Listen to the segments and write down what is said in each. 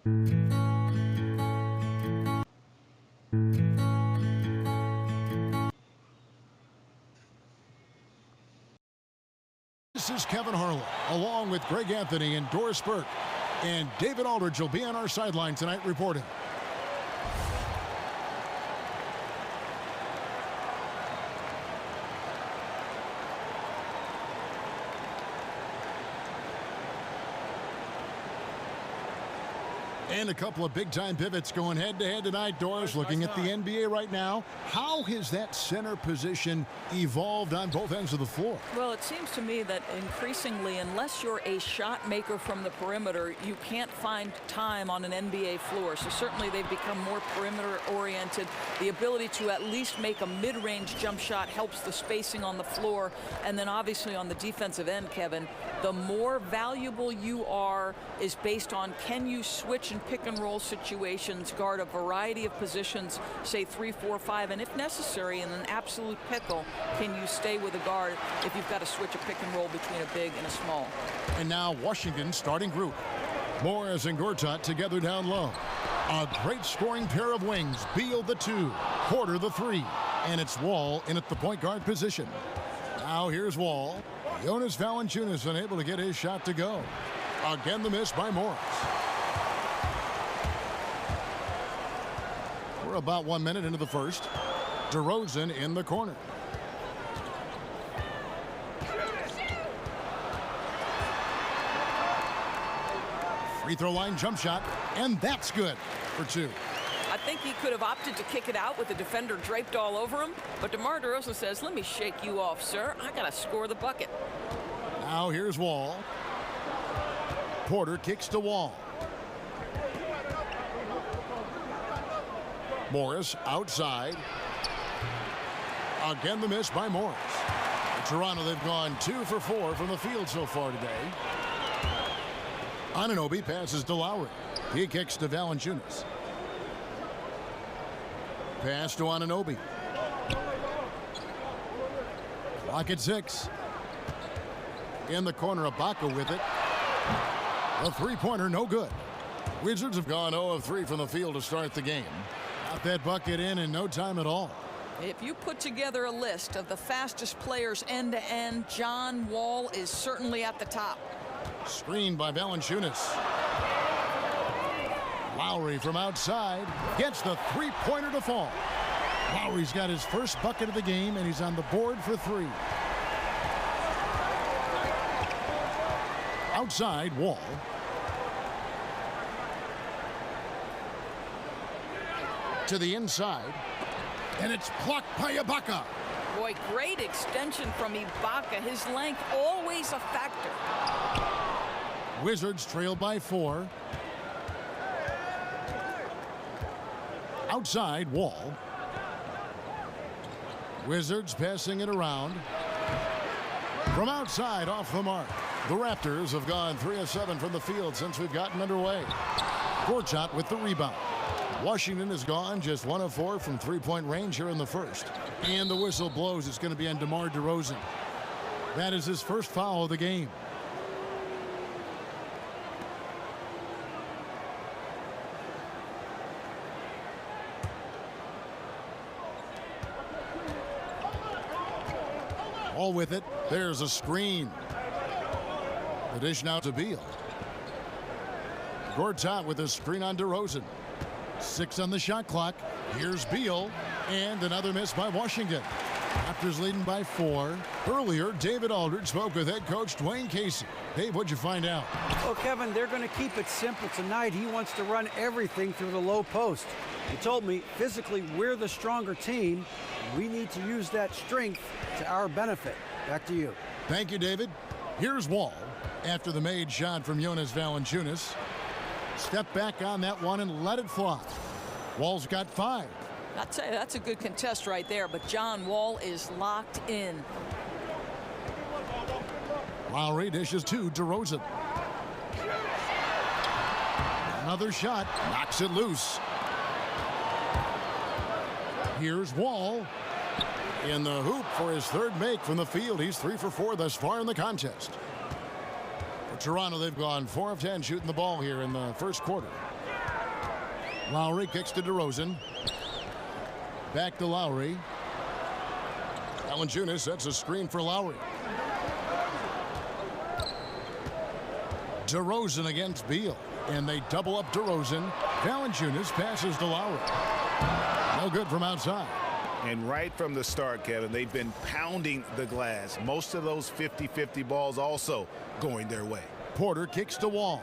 This is Kevin Harlan, along with Greg Anthony and Doris Burke. And David Aldridge will be on our sideline tonight reporting. And a couple of big-time pivots going head-to-head tonight. Doris, looking at the NBA right now, how has that center position evolved on both ends of the floor? Well, it seems to me that increasingly, unless you're a shot maker from the perimeter, you can't find time on an NBA floor. So certainly they've become more perimeter-oriented. The ability to at least make a mid-range jump shot helps the spacing on the floor. And then obviously on the defensive end, Kevin, the more valuable you are is based on can you switch and pick and roll situations, guard a variety of positions, say 3, 4, 5, and if necessary in an absolute pickle, can you stay with a guard if you've got to switch a pick and roll between a big and a small. And now Washington's starting group. Morris and Gortat together down low. A great scoring pair of wings. Beal the 2, Porter the 3, and it's Wall in at the point guard position. Now here's Wall. Jonas Valanciunas unable to get his shot to go. Again the miss by Morris. We're about 1 minute into the first. DeRozan in the corner. Free throw line jump shot, and that's good for 2. I think he could have opted to kick it out with the defender draped all over him, but DeMar DeRozan says, let me shake you off, sir. I got to score the bucket. Now here's Wall. Porter kicks to Wall. Morris outside. Again the miss by Morris. Toronto, they've gone 2 for 4 from the field so far today. Anunoby passes to Lowry. He kicks to Valanciunas. Pass to Anunoby. Clock at 6. In the corner, Ibaka with it. A three-pointer, no good. Wizards have gone 0 of 3 from the field to start the game. Got that bucket in no time at all. If you put together a list of the fastest players end-to-end, John Wall is certainly at the top. Screened by Valanciunas. Lowry from outside gets the three-pointer to fall. Lowry's got his first bucket of the game, and he's on the board for 3. Outside, Wall. To the inside, and it's blocked by Ibaka. Boy, great extension from Ibaka. His length always a factor. Wizards trail by 4. Outside, Wall. Wizards passing it around. From outside, off the mark. The Raptors have gone 3 of 7 from the field since we've gotten underway. Gortat with the rebound. Washington has gone just 1 of 4 from three-point range here in the first. And the whistle blows. It's going to be on DeMar DeRozan. That is his first foul of the game. All with it. There's a screen. The dish now to Beal. Gortat with a screen on DeRozan. 6 on the shot clock. Here's Beal. And another miss by Washington. Raptors leading by 4. Earlier, David Aldridge spoke with head coach Dwayne Casey. Dave, what'd you find out? Well, Kevin, they're going to keep it simple tonight. He wants to run everything through the low post. He told me, physically, we're the stronger team. We need to use that strength to our benefit. Back to you. Thank you, David. Here's Wall. After the made shot from Jonas Valanciunas. Step back on that one and let it fly. Wall's got 5. I'll tell you, that's a good contest right there, but John Wall is locked in. Lowry dishes to DeRozan. Another shot, knocks it loose. Here's Wall. In the hoop for his third make from the field. He's 3 for 4 thus far in the contest. For Toronto, they've gone 4 of 10 shooting the ball here in the first quarter. Lowry kicks to DeRozan. Back to Lowry. Valanciunas sets a screen for Lowry. DeRozan against Beal. And they double up DeRozan. Valanciunas passes to Lowry. No good from outside. And right from the start, Kevin, they've been pounding the glass. Most of those 50-50 balls also going their way. Porter kicks to Wall.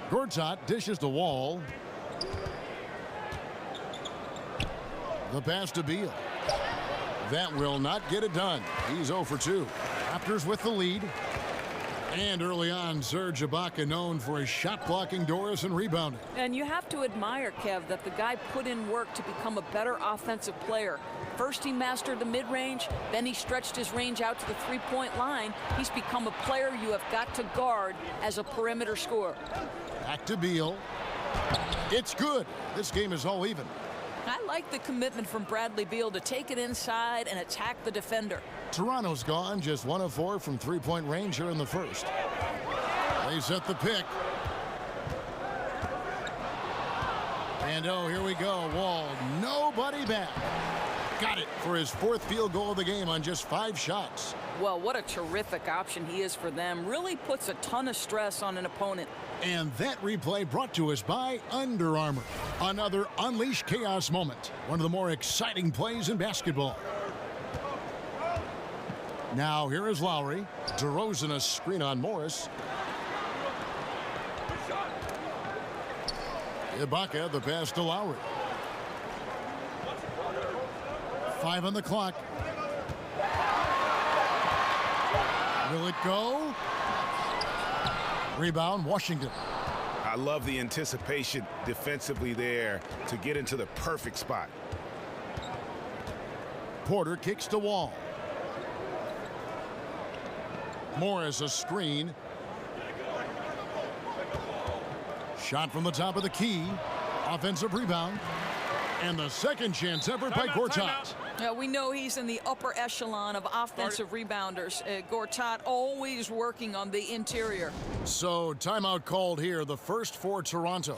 Gortat dishes to Wall. The pass to Beal. That will not get it done. He's 0 for 2. Raptors with the lead. And early on, Serge Ibaka known for his shot blocking Doris and rebounding. And you have to admire, Kev, that the guy put in work to become a better offensive player. First he mastered the mid-range, then he stretched his range out to the three-point line. He's become a player you have got to guard as a perimeter scorer. Back to Beal. It's good. This game is all even. I like the commitment from Bradley Beal to take it inside and attack the defender. Toronto's gone just 1 of 4 from three-point range here in the first. They set the pick. And oh, here we go. Wall, nobody back. Got it for his 4th field goal of the game on just 5 shots. Well, what a terrific option he is for them. Really puts a ton of stress on an opponent. And that replay brought to us by Under Armour. Another Unleash Chaos moment. One of the more exciting plays in basketball. Now here is Lowry. DeRozan a screen on Morris. Ibaka the pass to Lowry. 5 on the clock. Will it go? Rebound, Washington. I love the anticipation defensively there to get into the perfect spot. Porter kicks to Wall. Morris a screen. Shot from the top of the key. Offensive rebound. And the second chance effort by Gortat. Yeah, we know he's in the upper echelon of offensive rebounders. Gortat always working on the interior. So timeout called here, the first for Toronto.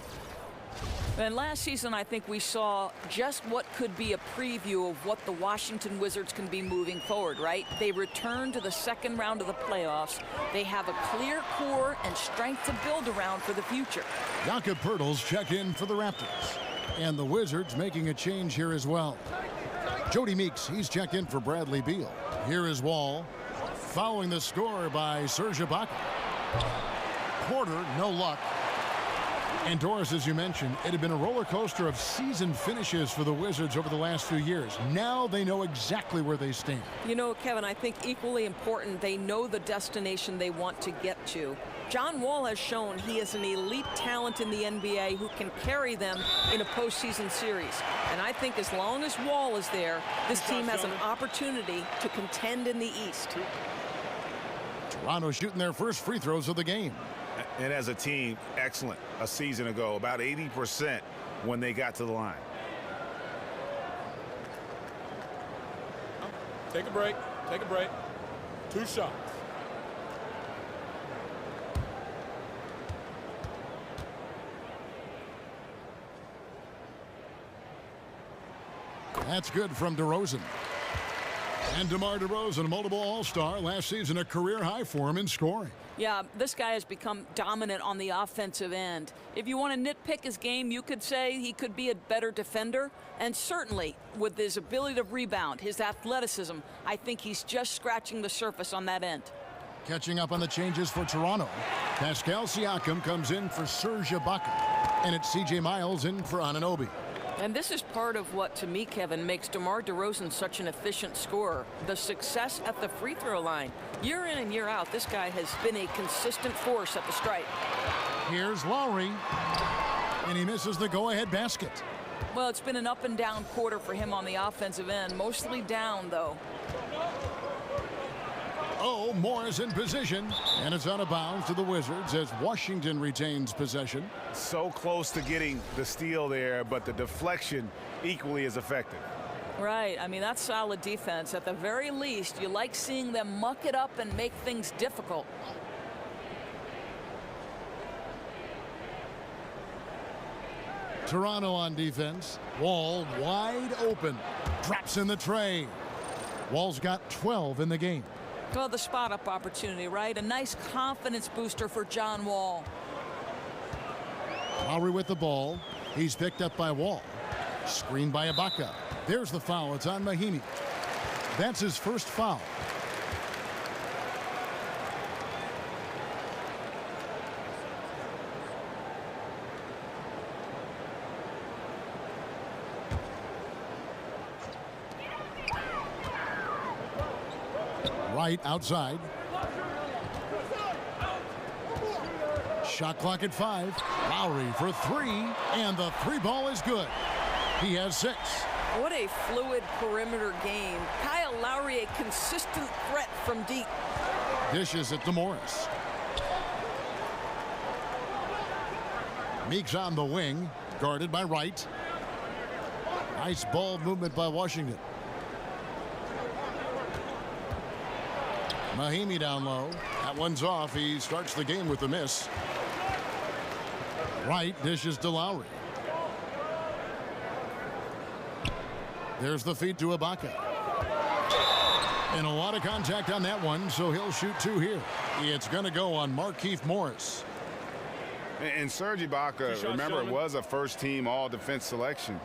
And last season, I think we saw just what could be a preview of what the Washington Wizards can be moving forward, right? They return to the second round of the playoffs. They have a clear core and strength to build around for the future. Jakob Poeltl's check in for the Raptors. And the Wizards making a change here as well. Jody Meeks, he's checked in for Bradley Beal. Here is Wall. Following the score by Serge Ibaka. Porter, no luck. And Doris, as you mentioned, it had been a roller coaster of season finishes for the Wizards over the last few years. Now they know exactly where they stand. You know, Kevin, I think equally important, they know the destination they want to get to. John Wall has shown he is an elite talent in the NBA who can carry them in a postseason series. And I think as long as Wall is there, this team has an opportunity to contend in the East. Toronto shooting their first free throws of the game. And as a team, excellent a season ago, about 80% when they got to the line. Take a break. Take a break. 2 shots. That's good from DeRozan. And DeMar DeRozan, a multiple All-Star, last season a career high for him in scoring. Yeah, this guy has become dominant on the offensive end. If you want to nitpick his game, you could say he could be a better defender. And certainly, with his ability to rebound, his athleticism, I think he's just scratching the surface on that end. Catching up on the changes for Toronto. Pascal Siakam comes in for Serge Ibaka. And it's C.J. Miles in for Anunoby. And this is part of what, to me, Kevin, makes DeMar DeRozan such an efficient scorer. The success at the free throw line. Year in and year out, this guy has been a consistent force at the stripe. Here's Lowry. And he misses the go-ahead basket. Well, it's been an up and down quarter for him on the offensive end. Mostly down, though. Oh, Morris in position. And it's out of bounds to the Wizards as Washington retains possession. So close to getting the steal there, but the deflection equally as effective. Right. I mean, that's solid defense. At the very least, you like seeing them muck it up and make things difficult. Toronto on defense. Wall wide open. Drops in the tray. Wall's got 12 in the game. Well, the spot-up opportunity, right? A nice confidence booster for John Wall. Lowry with the ball. He's picked up by Wall. Screened by Ibaka. There's the foul. It's on Mahinmi. That's his first foul. Right outside. Shot clock at 5. Lowry for 3, and the 3 ball is good. He has 6. What a fluid perimeter game. Kyle Lowry, a consistent threat from deep. Dishes it to Morris. Meeks on the wing, guarded by Wright. Nice ball movement by Washington. Mahinmi down low. That one's off. He starts the game with a miss. Wright dishes to Lowry. There's the feed to Ibaka. And a lot of contact on that one, so he'll shoot 2 here. It's going to go on Markieff Morris. And Serge Ibaka, remember, it was a first-team all-defense selection.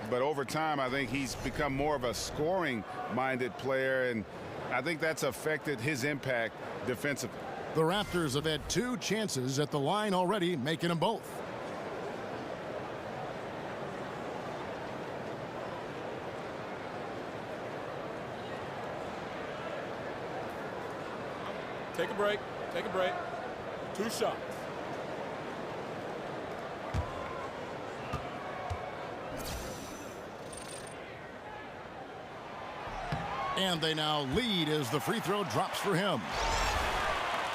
But over time, I think he's become more of a scoring-minded player, and I think that's affected his impact defensively. The Raptors have had 2 chances at the line already, making them both. Take a break. Take a break. 2 shots. And they now lead as the free throw drops for him.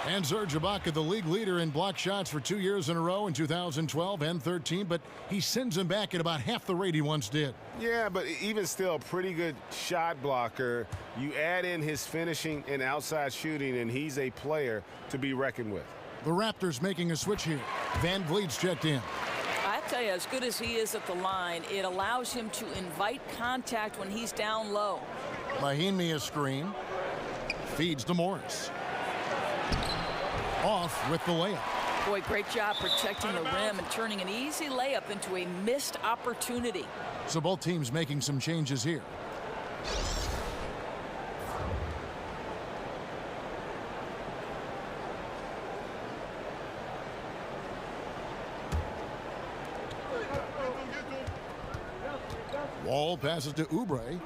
And Serge Ibaka, the league leader in block shots for 2 years in a row in 2012 and 13, but he sends him back at about half the rate he once did. Yeah, but even still, pretty good shot blocker. You add in his finishing and outside shooting, and he's a player to be reckoned with. The Raptors making a switch here. Van Vliet's checked in. I tell you, as good as he is at the line, it allows him to invite contact when he's down low. Mahinmi a screen. Feeds to Morris. Off with the layup. Boy, great job protecting the rim and turning an easy layup into a missed opportunity. So both teams making some changes here. Wall passes to Oubre.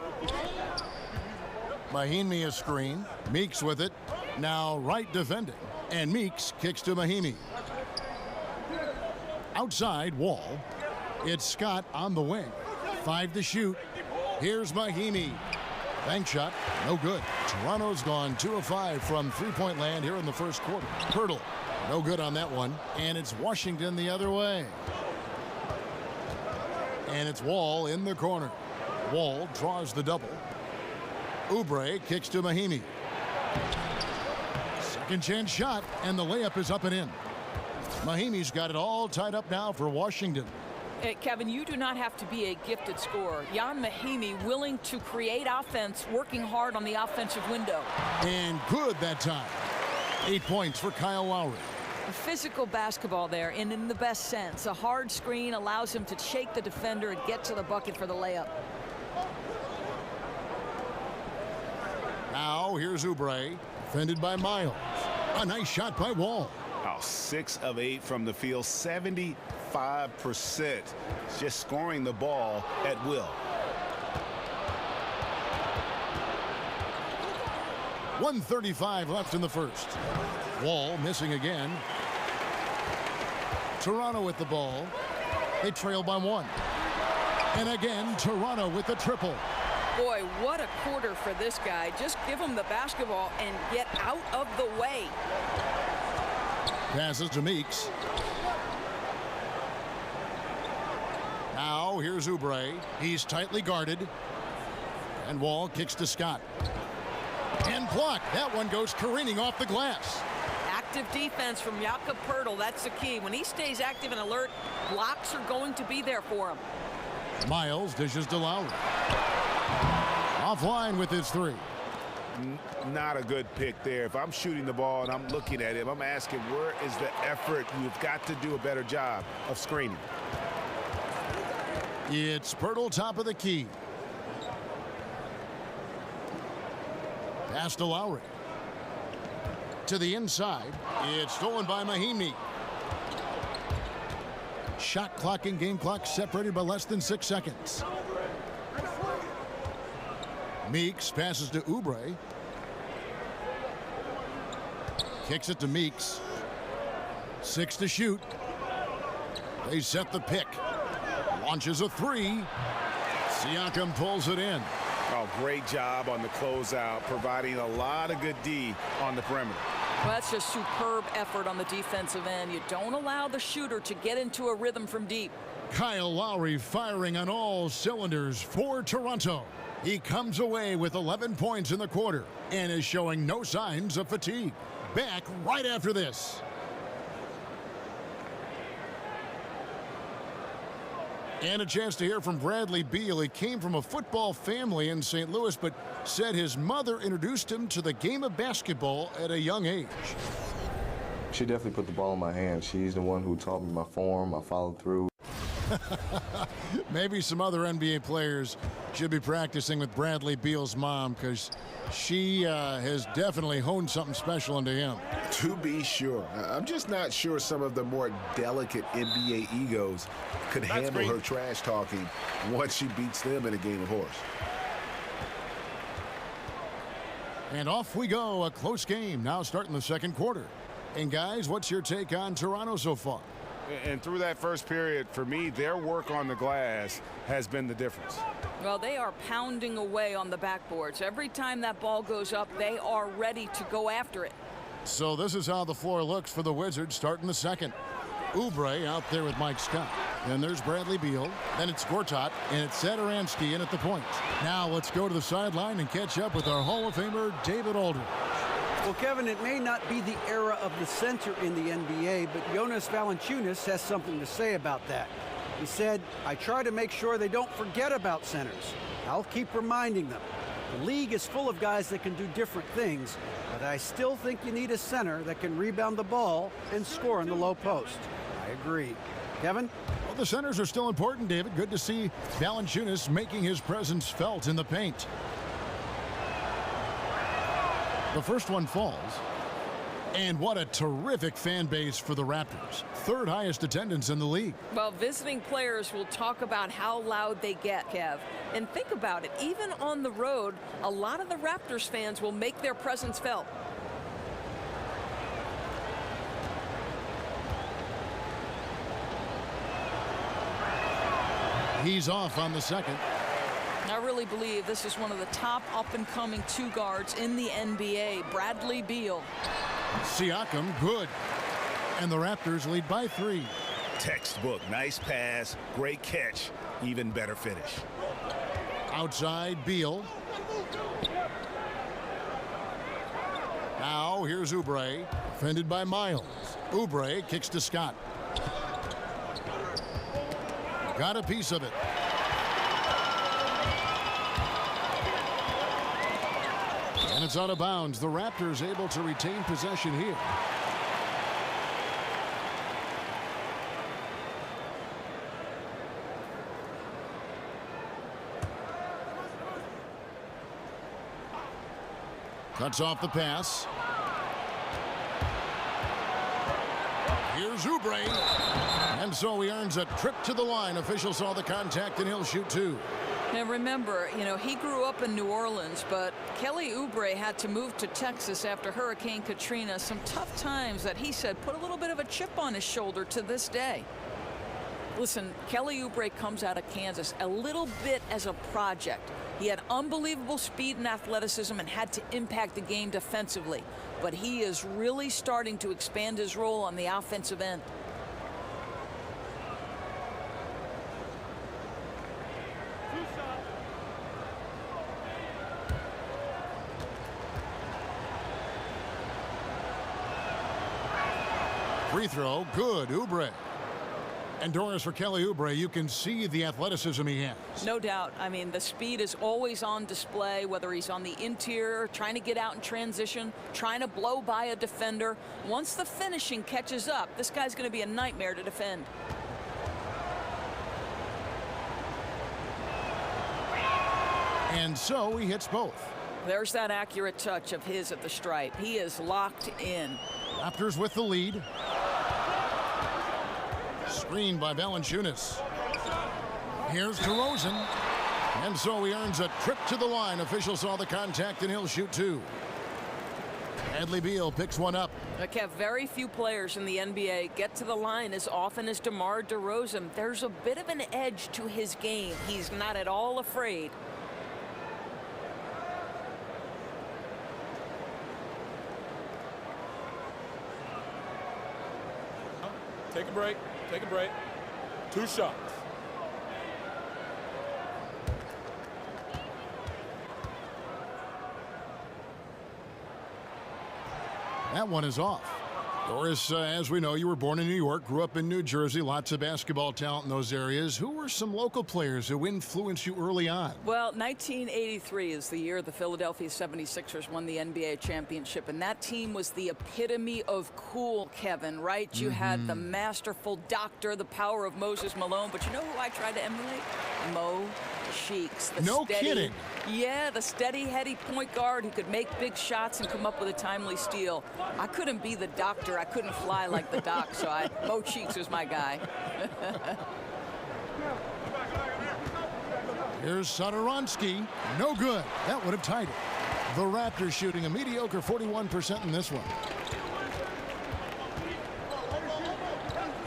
Mahinmi a screen. Meeks with it. Now Wright defending. And Meeks kicks to Mahinmi. Outside, Wall. It's Scott on the wing. 5 to shoot. Here's Mahinmi. Bank shot, no good. Toronto's gone 2 of 5 from three-point land here in the first quarter. Hurdle, no good on that one. And it's Washington the other way. And it's Wall in the corner. Wall draws the double. Oubre kicks to Mahinmi. Second chance shot, and the layup is up and in. Mahinmi's got it all tied up now for Washington. Hey, Kevin, you do not have to be a gifted scorer. Jan Mahinmi willing to create offense, working hard on the offensive window. And good that time. 8 points for Kyle Lowry. Physical basketball there, and in the best sense. A hard screen allows him to shake the defender and get to the bucket for the layup. Now here's Oubre, defended by Miles. A nice shot by Wall. Oh, 6 of 8 from the field, 75%. Just scoring the ball at will. 1:35 left in the first. Wall missing again. Toronto with the ball. They trail by 1. And again, Toronto with the triple. Boy, what a quarter for this guy. Just give him the basketball and get out of the way. Passes to Meeks. Now here's Oubre. He's tightly guarded. And Wall kicks to Scott. And blocked. That one goes careening off the glass. active defense from Jakob Poeltl. That's the key. When he stays active and alert, blocks are going to be there for him. Miles dishes to Lowry. Offline with his three. Not a good pick there. If I'm shooting the ball and I'm looking at him, I'm asking, where is the effort? You've got to do a better job of screening. It's Poeltl, top of the key. Pass to Lowry. To the inside. It's stolen by Mahinmi. Shot clock and game clock separated by less than 6 seconds. Meeks passes to Oubre. Kicks it to Meeks. 6 to shoot. They set the pick. Launches a three. Siakam pulls it in. Oh, great job on the closeout, providing a lot of good D on the perimeter. Well, that's just superb effort on the defensive end. You don't allow the shooter to get into a rhythm from deep. Kyle Lowry firing on all cylinders for Toronto. He comes away with 11 points in the quarter and is showing no signs of fatigue. Back right after this. And a chance to hear from Bradley Beal. He came from a football family in St. Louis, but said his mother introduced him to the game of basketball at a young age. She definitely put the ball in my hand. She's the one who taught me my form, my follow-through. Maybe some other NBA players should be practicing with Bradley Beal's mom, because she has definitely honed something special into him. To be sure. I'm just not sure some of the more delicate NBA egos could handle her trash talking once she beats them in a game of horse. And off we go. A close game now starting the second quarter. And guys, what's your take on Toronto so far? And through that first period, for me, their work on the glass has been the difference. Well, they are pounding away on the backboards. Every time that ball goes up, they are ready to go after it. So this is how the floor looks for the Wizards starting the second. Oubre out there with Mike Scott. Then there's Bradley Beal. Then it's Gortat, and it's Satoransky in at the point. Now let's go to the sideline and catch up with our Hall of Famer, David Aldridge. Well, Kevin, it may not be the era of the center in the NBA, but Jonas Valanciunas has something to say about that. He said, "I try to make sure they don't forget about centers. I'll keep reminding them. The league is full of guys that can do different things, but I still think you need a center that can rebound the ball and score in the low post." I agree. Kevin? Well, the centers are still important, David. Good to see Valanciunas making his presence felt in the paint. The first one falls. And what a terrific fan base for the Raptors. Third highest attendance in the league. Well, visiting players will talk about how loud they get, Kev. And think about it, even on the road, a lot of the Raptors fans will make their presence felt. He's off on the second. I really believe this is one of the top up-and-coming two guards in the NBA, Bradley Beal. Siakam, good. And the Raptors lead by 3. Textbook, nice pass, great catch, even better finish. Outside, Beal. Now, here's Oubre, defended by Miles. Oubre kicks to Scott. Got a piece of it. And it's out of bounds. The Raptors able to retain possession here. Cuts off the pass. Here's Oubre. And so he earns a trip to the line. Officials saw the contact and he'll shoot 2. And remember, he grew up in New Orleans, but Kelly Oubre had to move to Texas after Hurricane Katrina. Some tough times that he said put a little bit of a chip on his shoulder to this day. Listen, Kelly Oubre comes out of Kansas a little bit as a project. He had unbelievable speed and athleticism and had to impact the game defensively. But he is really starting to expand his role on the offensive end. Free throw, good, Oubre. And Doris, for Kelly Oubre, you can see the athleticism he has. No doubt. I mean, the speed is always on display, whether he's on the interior, trying to get out in transition, trying to blow by a defender. Once the finishing catches up, this guy's going to be a nightmare to defend. And so he hits both. There's that accurate touch of his at the stripe. He is locked in. Raptors with the lead. Screen by Valanciunas. Here's DeRozan. And so he earns a trip to the line. Officials saw the contact, and he'll shoot two. Bradley Beal picks one up. Kev, very few players in the NBA get to the line as often as DeMar DeRozan. There's a bit of an edge to his game. He's not at all afraid. Take a break. Take a break. 2 shots. That one is off. Doris, as we know, you were born in New York, grew up in New Jersey, lots of basketball talent in those areas. Who were some local players who influenced you early on? Well, 1983 is the year the Philadelphia 76ers won the NBA championship, and that team was the epitome of cool, Kevin, right? You had the masterful doctor, the power of Moses Malone, but you know who I tried to emulate? Mo Cheeks. No kidding. Yeah, the steady, heady point guard who could make big shots and come up with a timely steal. I couldn't be the doctor. I couldn't fly like the doc, so Mo Cheeks was my guy. Here's Satoransky. No good. That would have tied it. The Raptors shooting a mediocre 41% in this one.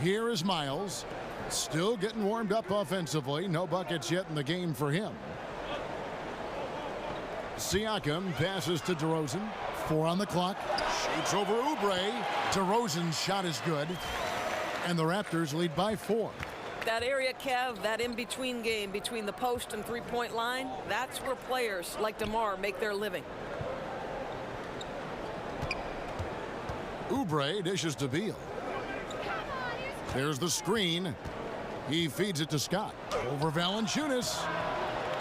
Here is Miles. Still getting warmed up offensively. No buckets yet in the game for him. Siakam passes to DeRozan. 4 on the clock. Shoots over Oubre. DeRozan's shot is good. And the Raptors lead by 4. That area, Kev, that in-between game between the post and three-point line, that's where players like DeMar make their living. Oubre dishes to Beal. There's the screen. He feeds it to Scott. Over Valanciunas.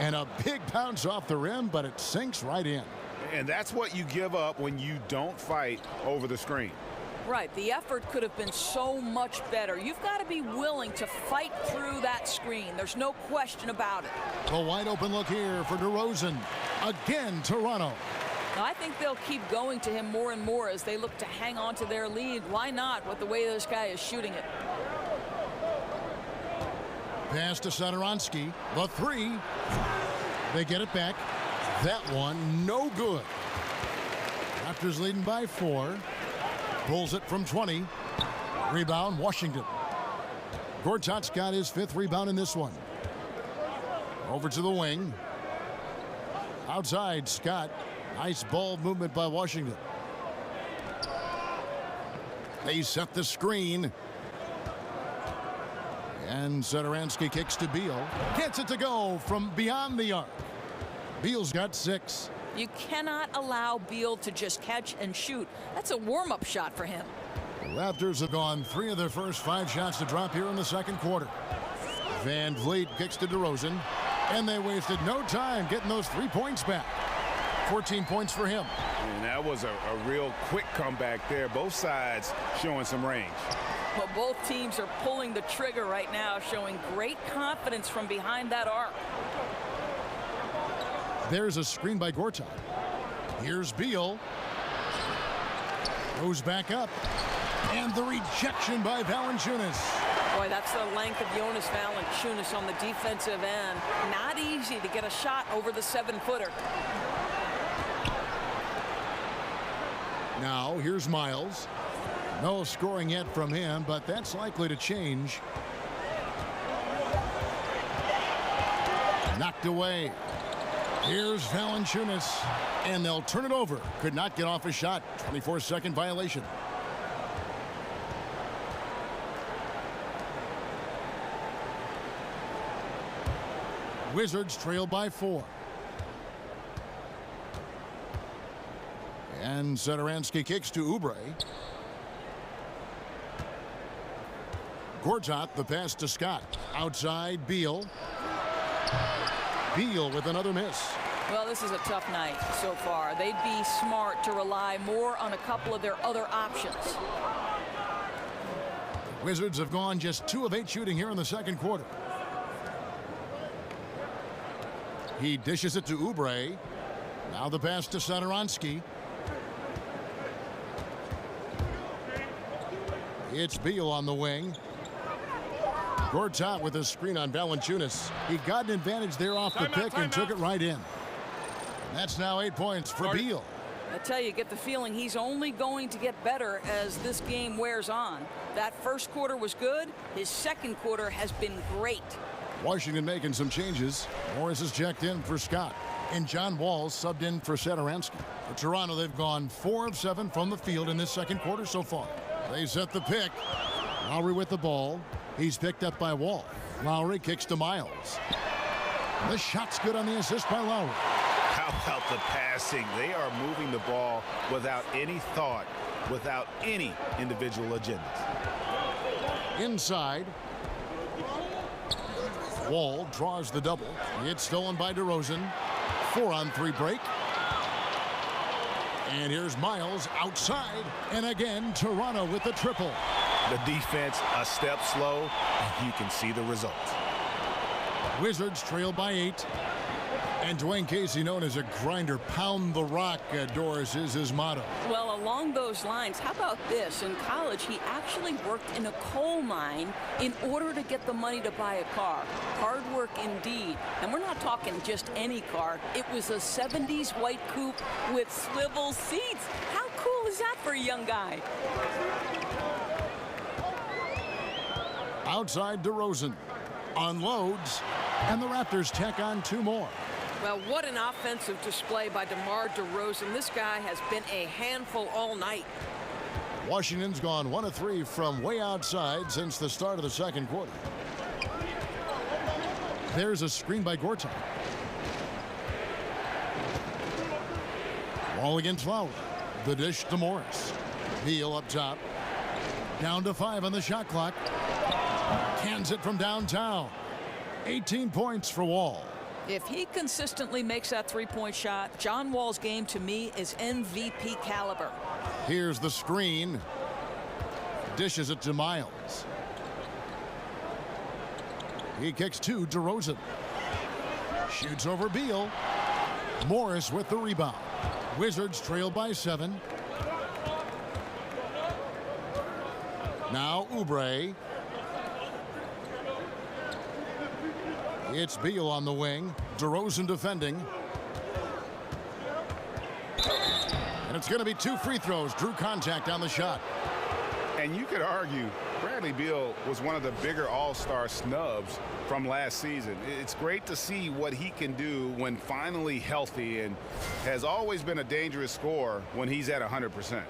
And a big bounce off the rim, but it sinks right in. And that's what you give up when you don't fight over the screen. Right. The effort could have been so much better. You've got to be willing to fight through that screen. There's no question about it. A wide open look here for DeRozan. Again, Toronto. Now, I think they'll keep going to him more and more as they look to hang on to their lead. Why not with the way this guy is shooting it? Pass to Satoransky. The 3. They get it back. That one, no good. Raptors leading by 4. Pulls it from 20. Rebound, Washington. Gortat's got his 5th rebound in this one. Over to the wing. Outside, Scott. Nice ball movement by Washington. They set the screen. And Satoransky kicks to Beal. Gets it to go from beyond the arc. Beal's got 6. You cannot allow Beal to just catch and shoot. That's a warm-up shot for him. The Raptors have gone 3 of their first 5 shots to drop here in the second quarter. Van Vliet kicks to DeRozan. And they wasted no time getting those 3 points back. 14 points for him. And that was a real quick comeback there. Both sides showing some range. Well, both teams are pulling the trigger right now, showing great confidence from behind that arc. There's a screen by Gortat. Here's Beal. Goes back up. And the rejection by Valanciunas. Boy, that's the length of Jonas Valanciunas on the defensive end. Not easy to get a shot over the 7-footer. Now, here's Miles. No scoring yet from him, but that's likely to change. Knocked away. Here's Valanciunas, and they'll turn it over. Could not get off a shot. 24-second violation. Wizards trail by 4. And Satoransky kicks to Oubre. Gortat, the pass to Scott. Outside, Beal. Beal with another miss. Well, this is a tough night so far. They'd be smart to rely more on a couple of their other options. Wizards have gone just 2 of 8 shooting here in the second quarter. He dishes it to Oubre. Now the pass to Satoransky. It's Beal on the wing. Gortat with a screen on Valanciunas. He got an advantage there off the pick and took it right in. That's now 8 points for Beal. I tell you, get the feeling he's only going to get better as this game wears on. That first quarter was good. His second quarter has been great. Washington making some changes. Morris is checked in for Scott. And John Wall subbed in for Satoransky. For Toronto, they've gone 4 of 7 from the field in this second quarter so far. They set the pick. Lowry with the ball. He's picked up by Wall. Lowry kicks to Miles. The shot's good on the assist by Lowry. How about the passing? They are moving the ball without any thought, without any individual agendas. Inside. Wall draws the double. It's stolen by DeRozan. 4-on-3 break. And here's Miles outside. And again, Toronto with the triple. The defense a step slow, and you can see the results. Wizards trail by 8. And Dwayne Casey, known as a grinder, pound the rock, Doris, is his motto. Well, along those lines, how about this? In college, he actually worked in a coal mine in order to get the money to buy a car. Hard work indeed. And we're not talking just any car. It was a 70s white coupe with swivel seats. How cool is that for a young guy? Outside DeRozan. Unloads. And the Raptors tack on 2 more. Well, what an offensive display by DeMar DeRozan. This guy has been a handful all night. Washington's gone 1 of 3 from way outside since the start of the second quarter. There's a screen by Gortat. Wall against Lowry. The dish to Morris. Beal up top. Down to 5 on the shot clock. Cans it from downtown. 18 points for Wall. If he consistently makes that three-point shot, John Wall's game to me is MVP caliber. Here's the screen. Dishes it to Miles. He kicks to DeRozan. Shoots over Beal. Morris with the rebound. Wizards trail by 7. Now Oubre. It's Beal on the wing. DeRozan defending. And it's going to be 2 free throws. Drew contact on the shot. And you could argue Bradley Beal was one of the bigger all-star snubs from last season. It's great to see what he can do when finally healthy, and has always been a dangerous scorer when he's at 100%.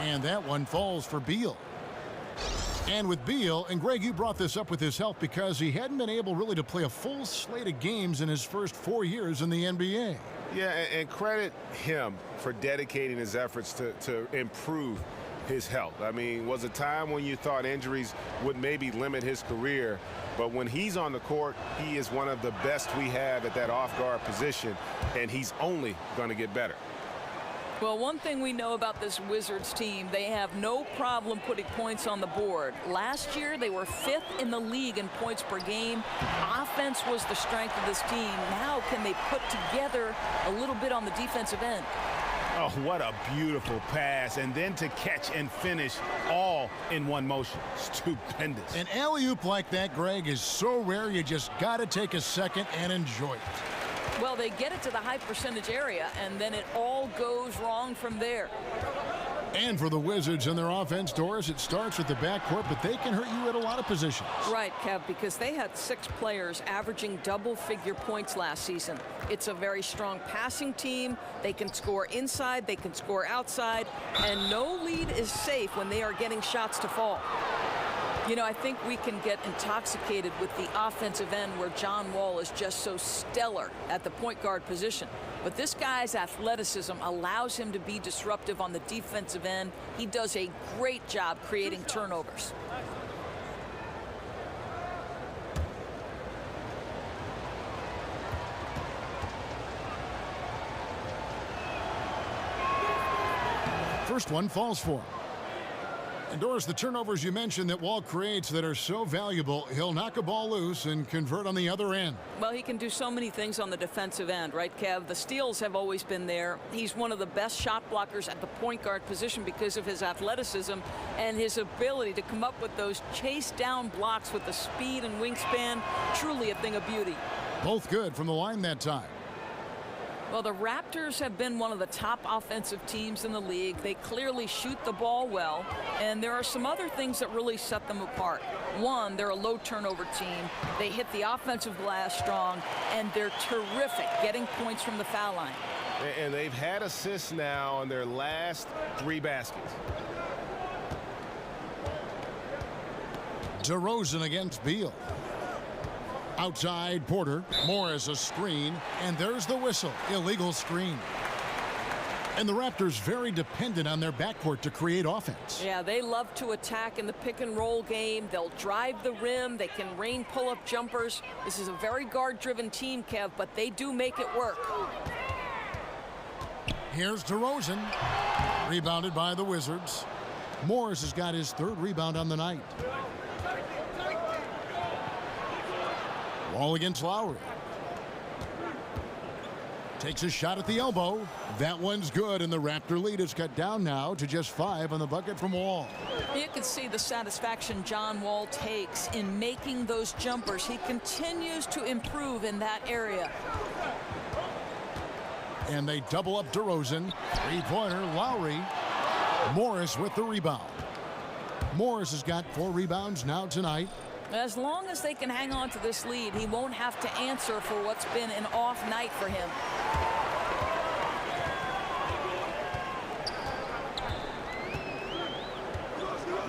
And that one falls for Beal. And with Beal, and Greg, you brought this up with his health because he hadn't been able really to play a full slate of games in his first 4 years in the NBA. Yeah, and credit him for dedicating his efforts to improve his health. I mean, was a time when you thought injuries would maybe limit his career, but when he's on the court, he is one of the best we have at that off-guard position, and he's only going to get better. Well, one thing we know about this Wizards team, they have no problem putting points on the board. Last year, they were 5th in the league in points per game. Offense was the strength of this team. Now can they put together a little bit on the defensive end? Oh, what a beautiful pass. And then to catch and finish all in one motion. Stupendous. An alley-oop like that, Greg, is so rare you just got to take a second and enjoy it. Well, they get it to the high percentage area, and then it all goes wrong from there. And for the Wizards and their offense, Doris, it starts with the backcourt, but they can hurt you at a lot of positions. Right, Kev, because they had 6 players averaging double-figure points last season. It's a very strong passing team. They can score inside, they can score outside, and no lead is safe when they are getting shots to fall. You know, I think we can get intoxicated with the offensive end where John Wall is just so stellar at the point guard position. But this guy's athleticism allows him to be disruptive on the defensive end. He does a great job creating turnovers. First one falls for him. And Doris, the turnovers you mentioned that Wall creates that are so valuable, he'll knock a ball loose and convert on the other end. Well, he can do so many things on the defensive end, right, Kev? The steals have always been there. He's one of the best shot blockers at the point guard position because of his athleticism and his ability to come up with those chase down blocks with the speed and wingspan. Truly a thing of beauty. Both good from the line that time. Well, the Raptors have been one of the top offensive teams in the league. They clearly shoot the ball well, and there are some other things that really set them apart. One, they're a low turnover team. They hit the offensive glass strong, and they're terrific getting points from the foul line. And they've had assists now on their last 3 baskets. DeRozan against Beal. Outside, Porter. Morris a screen, and there's the whistle. Illegal screen. And the Raptors very dependent on their backcourt to create offense. Yeah, they love to attack in the pick and roll game. They'll drive the rim. They can rain pull-up jumpers. This is a very guard-driven team, Kev, but they do make it work. Here's DeRozan. Rebounded by the Wizards. Morris has got his 3rd rebound on the night. Wall against Lowry. Takes a shot at the elbow. That one's good, and the Raptor lead is cut down now to just 5 on the bucket from Wall. You can see the satisfaction John Wall takes in making those jumpers. He continues to improve in that area. And they double up DeRozan. 3-pointer, Lowry. Morris with the rebound. Morris has got 4 rebounds now tonight. As long as they can hang on to this lead, he won't have to answer for what's been an off night for him.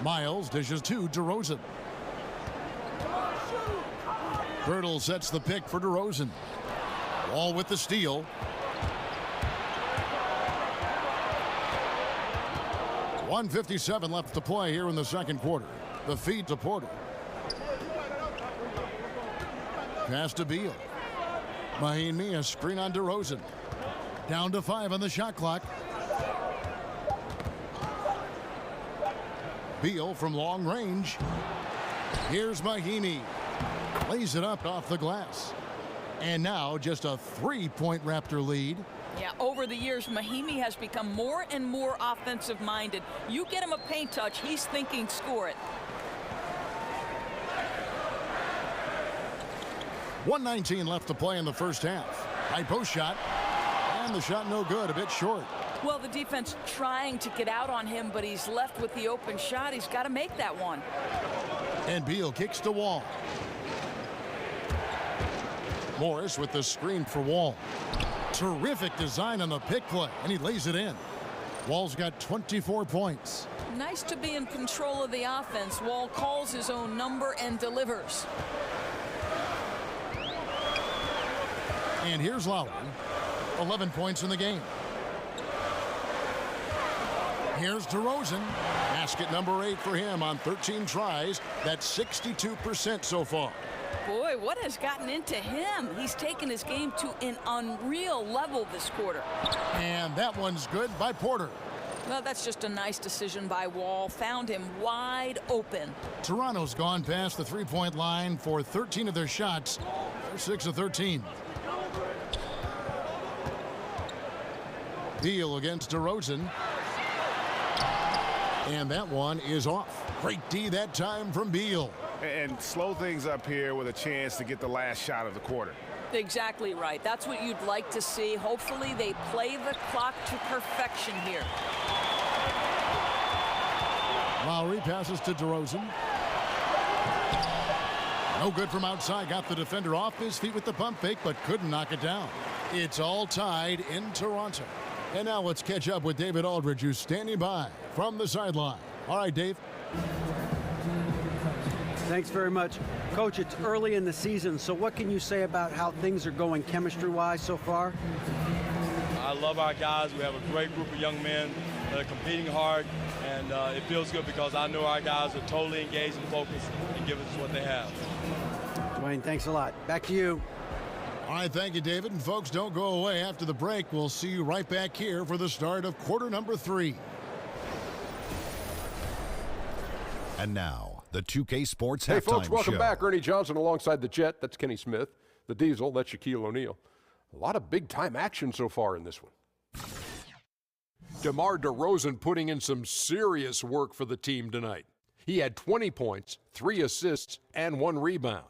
Miles dishes to DeRozan. Birtle sets the pick for DeRozan. Wall with the steal. .157 left to play here in the second quarter. The feed to Porter. Pass to Beal. Mahimi, a screen on DeRozan. Down to 5 on the shot clock. Beal from long range. Here's Mahimi. Lays it up off the glass. And now just a 3-point Raptor lead. Yeah, over the years, Mahimi has become more and more offensive-minded. You get him a paint touch, he's thinking score it. 1:19 left to play in the first half. High post shot. And the shot no good, a bit short. Well, the defense trying to get out on him, but he's left with the open shot. He's got to make that one. And Beal kicks to Wall. Morris with the screen for Wall. Terrific design on the pick play, and he lays it in. Wall's got 24 points. Nice to be in control of the offense. Wall calls his own number and delivers. And here's Lowry. 11 points in the game. Here's DeRozan. Basket number 8 for him on 13 tries. That's 62% so far. Boy, what has gotten into him? He's taken his game to an unreal level this quarter. And that one's good by Porter. Well, that's just a nice decision by Wall. Found him wide open. Toronto's gone past the 3-point line for 13 of their shots. They're 6 of 13. Beal against DeRozan. And that one is off. Great D that time from Beal. And slow things up here with a chance to get the last shot of the quarter. Exactly right. That's what you'd like to see. Hopefully they play the clock to perfection here. Lowry passes to DeRozan. No good from outside. Got the defender off his feet with the pump fake, but couldn't knock it down. It's all tied in Toronto. And now let's catch up with David Aldridge, who's standing by from the sideline. All right, Dave. Thanks very much. Coach, it's early in the season, so what can you say about how things are going chemistry-wise so far? I love our guys. We have a great group of young men that are competing hard, and it feels good because I know our guys are totally engaged and focused and giving us what they have. Dwayne, thanks a lot. Back to you. All right, thank you, David. And folks, don't go away. After the break, we'll see you right back here for the start of quarter number 3. And now, the 2K Sports Hey, Halftime folks, welcome Show. back. Ernie Johnson alongside the Jet. That's Kenny Smith. The Diesel, that's Shaquille O'Neal. A lot of big-time action so far in this one. DeMar DeRozan putting in some serious work for the team tonight. He had 20 points, 3 assists, and 1 rebound.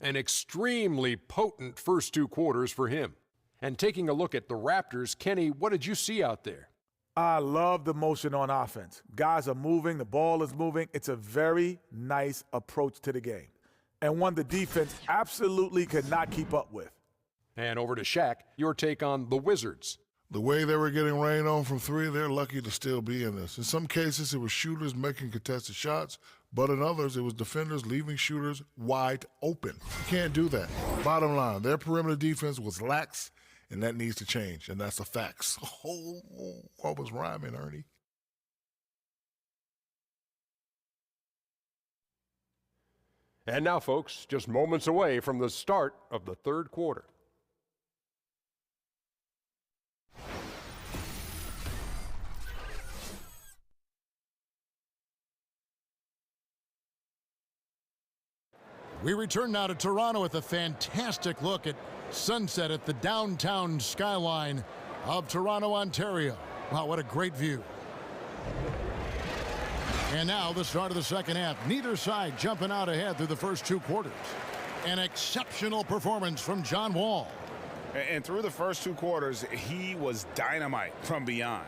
An extremely potent first 2 quarters for him. And taking a look at the Raptors, Kenny, what did you see out there? I love the motion on offense. Guys are moving, the ball is moving. It's a very nice approach to the game, and one the defense absolutely could not keep up with. And over to Shaq, your take on the Wizards. The way they were getting rain on from 3, they're lucky to still be in this. In some cases, it was shooters making contested shots, but in others, it was defenders leaving shooters wide open. You can't do that. Bottom line, their perimeter defense was lax, and that needs to change, and that's a fact. Oh, what was rhyming, Ernie? And now, folks, just moments away from the start of the third quarter. We return now to Toronto with a fantastic look at sunset at the downtown skyline of Toronto, Ontario. Wow, what a great view. And now the start of the second half. Neither side jumping out ahead through the first 2 quarters. An exceptional performance from John Wall. And through the first 2 quarters, he was dynamite from beyond.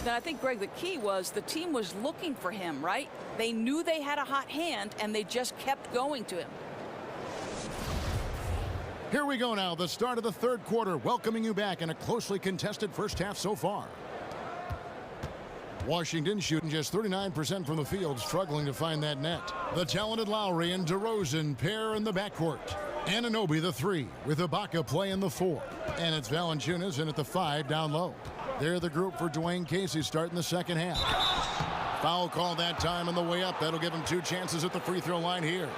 Now, I think, Greg, the key was the team was looking for him, right? They knew they had a hot hand, and they just kept going to him. Here we go now, the start of the third quarter, welcoming you back in a closely contested first half so far. Washington shooting just 39% from the field, struggling to find that net. The talented Lowry and DeRozan pair in the backcourt. Anunoby the 3, with Ibaka playing the 4. And it's Valanciunas in at the 5 down low. They're the group for Dwayne Casey starting the second half. Foul call that time on the way up. That'll give him 2 chances at the free throw line here.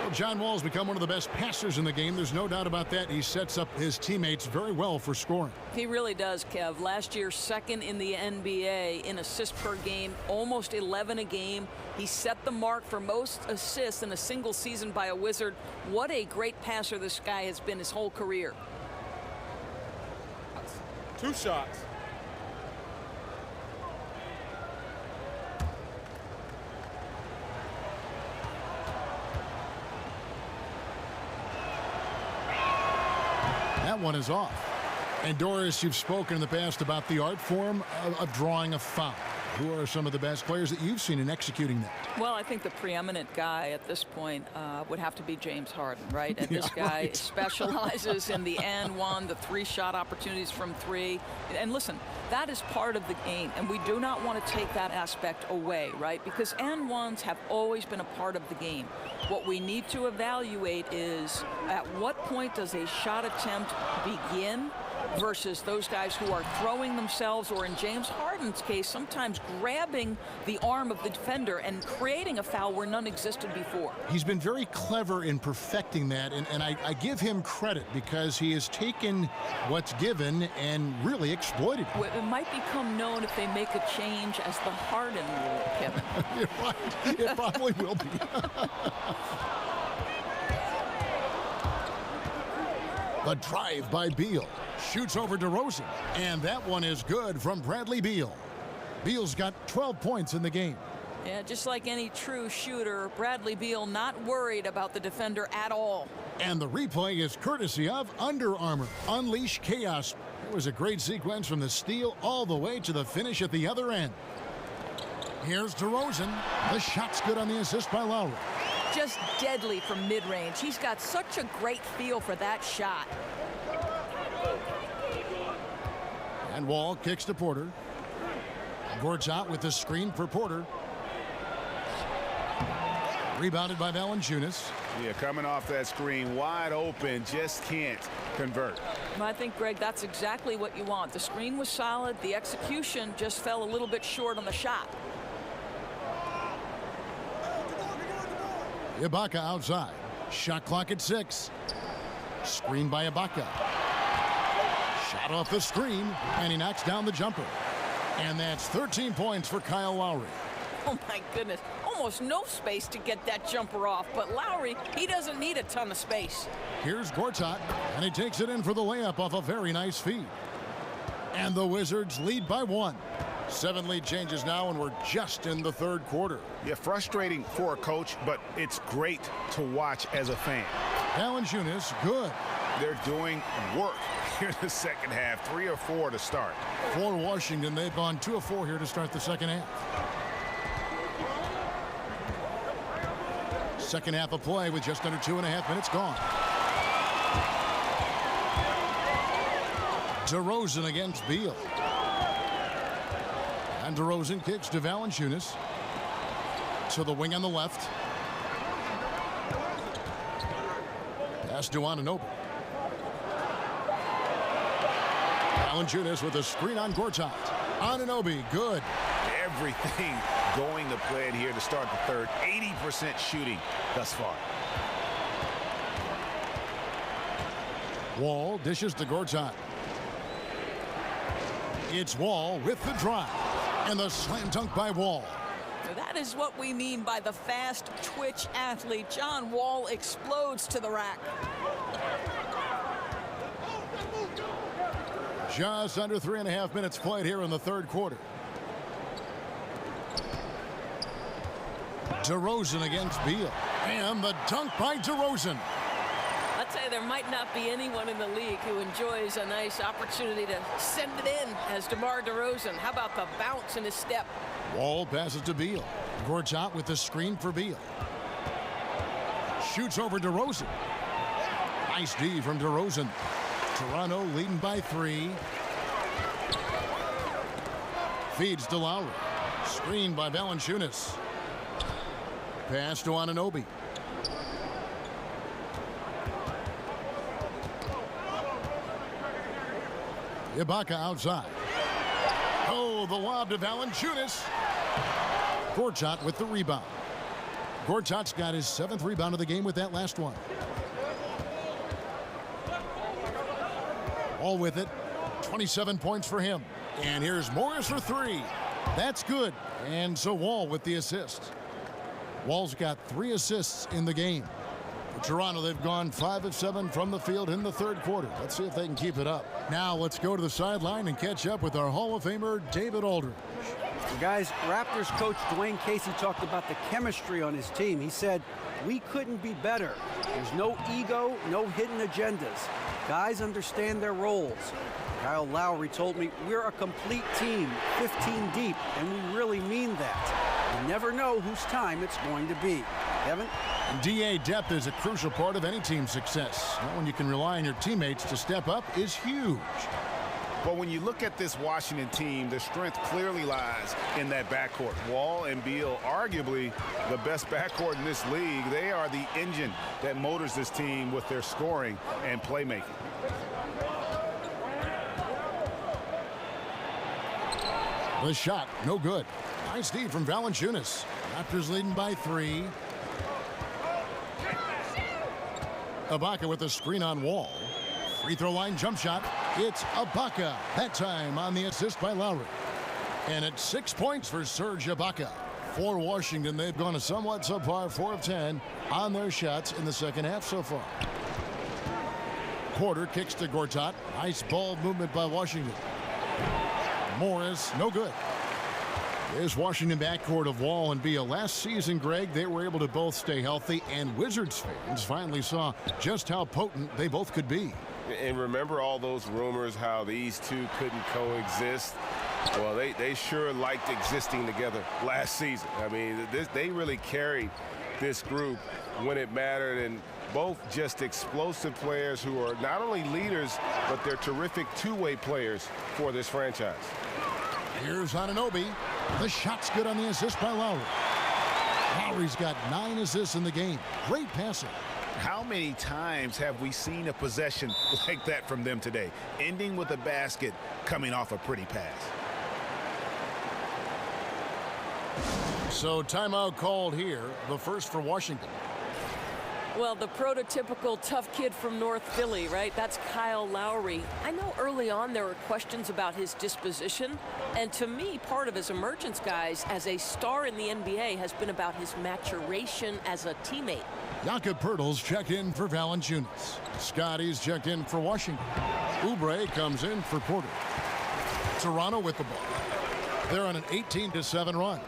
Well, John Wall's become one of the best passers in the game. There's no doubt about that. He sets up his teammates very well for scoring. He really does, Kev. Last year, second in the NBA in assists per game, almost 11 a game. He set the mark for most assists in a single season by a Wizard. What a great passer this guy has been his whole career. 2 shots. That one is off. And Doris, you've spoken in the past about the art form of drawing a foul. Who are some of the best players that you've seen in executing that? Well, I think the preeminent guy at this point would have to be James Harden, right? And this guy specializes in the and one, the 3-shot opportunities from 3. And listen, that is part of the game, and we do not want to take that aspect away, right? Because and ones have always been a part of the game. What we need to evaluate is at what point does a shot attempt begin versus those guys who are throwing themselves, or in James Harden's case, sometimes grabbing the arm of the defender and creating a foul where none existed before. He's been very clever in perfecting that, and I give him credit because he has taken what's given and really exploited it. It might become known if they make a change as the Harden rule, Kevin. You're right. It probably will be. The drive by Beal. Shoots over DeRozan. And that one is good from Bradley Beal. Beal's got 12 points in the game. Yeah, just like any true shooter, Bradley Beal not worried about the defender at all. And the replay is courtesy of Under Armour. Unleash chaos. It was a great sequence from the steal all the way to the finish at the other end. Here's DeRozan. The shot's good on the assist by Lowry. Just deadly from mid-range. He's got such a great feel for that shot. And Wall kicks to Porter. Gortat with the screen for Porter. Rebounded by Valanciunas. Yeah, coming off that screen, wide open, just can't convert. I think, Greg, that's exactly what you want. The screen was solid. The execution just fell a little bit short on the shot. Ibaka outside. Shot clock at 6. Screen by Ibaka. Shot off the screen, and he knocks down the jumper. And that's 13 points for Kyle Lowry. Oh, my goodness. Almost no space to get that jumper off. But Lowry, he doesn't need a ton of space. Here's Gortat, and he takes it in for the layup off a very nice feed. And the Wizards lead by 1. 7 lead changes now, and we're just in the third quarter. Yeah, frustrating for a coach, but it's great to watch as a fan. Valanciunas, good. They're doing work here in the second half. 3 of 4 to start. For Washington, they've gone 2 of 4 here to start the second half. Second half of play with just under 2.5 minutes gone. DeRozan against Beal. And DeRozan kicks to Valanciunas. To the wing on the left. Pass to Anunoby. Valanciunas with a screen on Gortat. Anunoby, good. Everything going to plan here to start the third. 80% shooting thus far. Wall dishes to Gortat. It's Wall with the drive. And the slam dunk by Wall. That is what we mean by the fast twitch athlete. John Wall explodes to the rack. Just under 3.5 minutes played here in the third quarter. DeRozan against Beal. And the dunk by DeRozan. I'd say there might not be anyone in the league who enjoys a nice opportunity to send it in as DeMar DeRozan. How about the bounce in his step? Wall passes to Beal. Gortat with the screen for Beal. Shoots over DeRozan. Nice D from DeRozan. Toronto leading by 3. Feeds to Lowry. Screen by Valanciunas. Pass to Anunoby. Ibaka outside. Oh, the lob to Valanciunas. Gortat with the rebound. Gortat's got his 7th rebound of the game with that last one. All with it. 27 points for him. And here's Morris for 3. That's good. And so Wall with the assist. Wall's got 3 assists in the game. For Toronto, they've gone 5 of 7 from the field in the third quarter. Let's see if they can keep it up. Now let's go to the sideline and catch up with our Hall of Famer, David Aldridge. Well, guys, Raptors coach Dwayne Casey talked about the chemistry on his team. He said, "We couldn't be better. There's no ego, no hidden agendas. Guys understand their roles." Kyle Lowry told me, "We're a complete team, 15 deep, and we really mean that. You never know whose time it's going to be." Kevin? DA depth is a crucial part of any team's success. When you can rely on your teammates to step up is huge. Well, when you look at this Washington team, the strength clearly lies in that backcourt. Wall and Beal, arguably the best backcourt in this league. They are the engine that motors this team with their scoring and playmaking. The shot, no good. Nice D from Valanciunas. Raptors leading by 3. Ibaka with the screen on Wall. Free throw line jump shot. It's Ibaka. That time on the assist by Lowry. And it's 6 points for Serge Ibaka. For Washington, they've gone a somewhat subpar 4 of 10 on their shots in the second half so far. Porter kicks to Gortat. Nice ball movement by Washington. Morris, no good. This Washington backcourt of Wall and Beal. Last season, Greg, they were able to both stay healthy, and Wizards fans finally saw just how potent they both could be. And remember all those rumors how these two couldn't coexist? Well, they sure liked existing together last season. I mean, they really carried this group when it mattered, and both just explosive players who are not only leaders, but they're terrific two-way players for this franchise. Here's Anunoby. The shot's good on the assist by Lowry. Lowry's got 9 assists in the game. Great passing. How many times have we seen a possession like that from them today, ending with a basket coming off a pretty pass? So timeout called here, the first for Washington. Well, the prototypical tough kid from North Philly, right? That's Kyle Lowry. I know early on there were questions about his disposition, and to me, part of his emergence, guys, as a star in the NBA has been about his maturation as a teammate. Jakob Poeltl's checked in for Valanciunas. Scotty's checked in for Washington. Oubre comes in for Porter. Toronto with the ball. They're on an 18-7 run.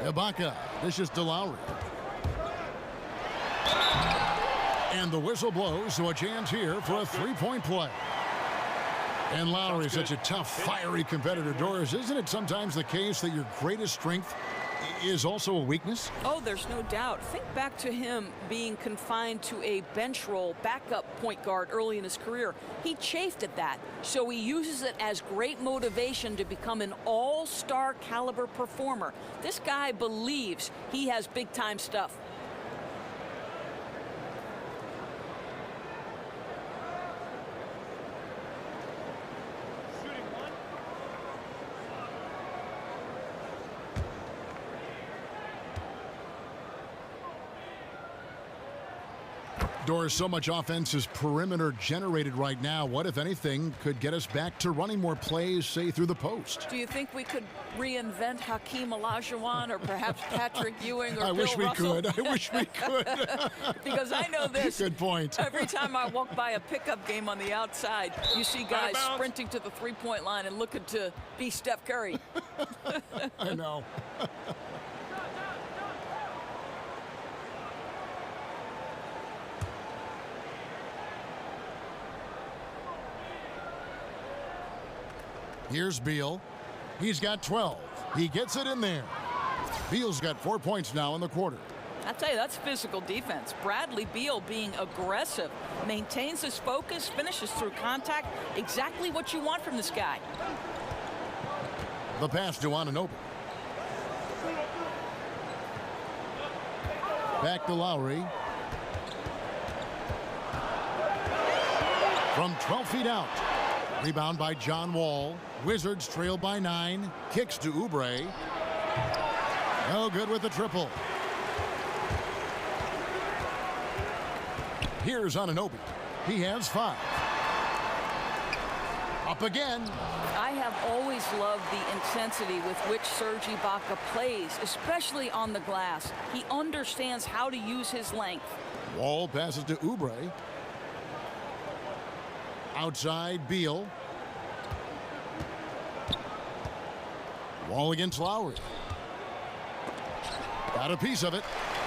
Ibaka dishes to Lowry. And the whistle blows, so a chance here for a three-point play. And Lowry's such a tough, fiery competitor. Doris, isn't it sometimes the case that your greatest strength is also a weakness? Oh, there's no doubt. Think back to him being confined to a bench role, backup point guard early in his career. He chafed at that, so he uses it as great motivation to become an all-star caliber performer. This guy believes he has big-time stuff. Doris, so much offense is perimeter generated right now. What, if anything, could get us back to running more plays, say, through the post? Do you think we could reinvent Hakeem Olajuwon or perhaps Patrick Ewing or I Bill wish we Russell? could. I wish we could. Because I know this. Good point. Every time I walk by a pickup game on the outside, you see guys sprinting to the three-point line and looking to be Steph Curry. I know. Here's Beal. He's got 12. He gets it in there. Beal's got 4 points now in the quarter. I tell you, that's physical defense. Bradley Beal being aggressive, maintains his focus, finishes through contact. Exactly what you want from this guy. The pass to Anunoby. Back to Lowry. From 12 feet out. Rebound by John Wall. Wizards trail by 9. Kicks to Oubre. No good with the triple. Here's Anunoby. He has 5. Up again. I have always loved the intensity with which Serge Ibaka plays, especially on the glass. He understands how to use his length. Wall passes to Oubre. Outside, Beal. Wall against Lowry. Got a piece of it.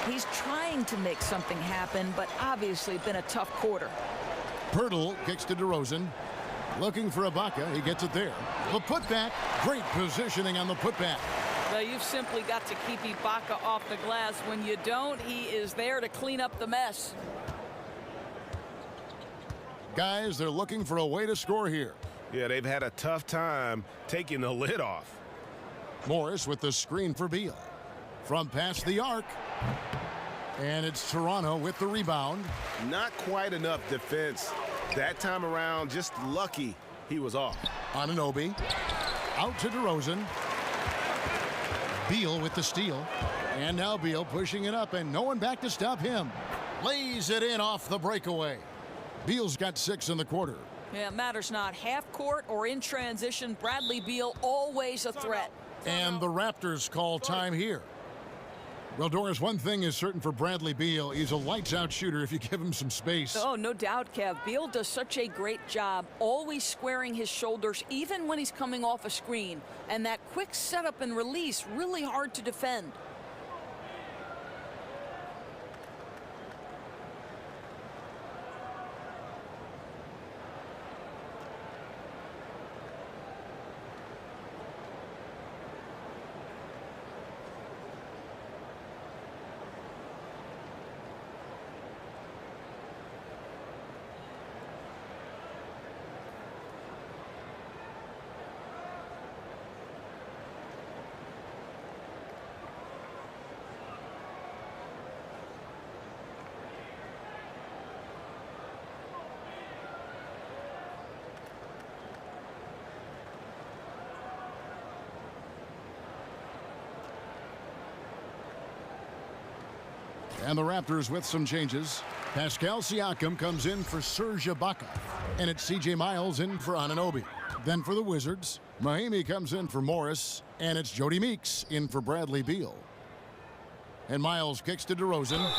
He's trying to make something happen, but obviously been a tough quarter. Poeltl kicks to DeRozan. Looking for Ibaka. He gets it there. The putback. Great positioning on the putback. Well, you've simply got to keep Ibaka off the glass. When you don't, he is there to clean up the mess. Guys, they're looking for a way to score here. Yeah, they've had a tough time taking the lid off. Morris with the screen for Beal. From past the arc. And it's Toronto with the rebound. Not quite enough defense that time around. Just lucky he was off. Anunoby. Out to DeRozan. Beal with the steal. And now Beal pushing it up, and no one back to stop him. Lays it in off the breakaway. Beal's got 6 in the quarter. Yeah, it matters not. Half court or in transition, Bradley Beal always a threat. And the Raptors call time here. Well, Doris, one thing is certain for Bradley Beal. He's a lights-out shooter if you give him some space. Oh, no doubt, Kev. Beal does such a great job always squaring his shoulders, even when he's coming off a screen. And that quick setup and release, really hard to defend. And the Raptors with some changes. Pascal Siakam comes in for Serge Ibaka. And it's C.J. Miles in for Anunoby. Then for the Wizards, Mahimi comes in for Morris. And it's Jody Meeks in for Bradley Beal. And Miles kicks to DeRozan.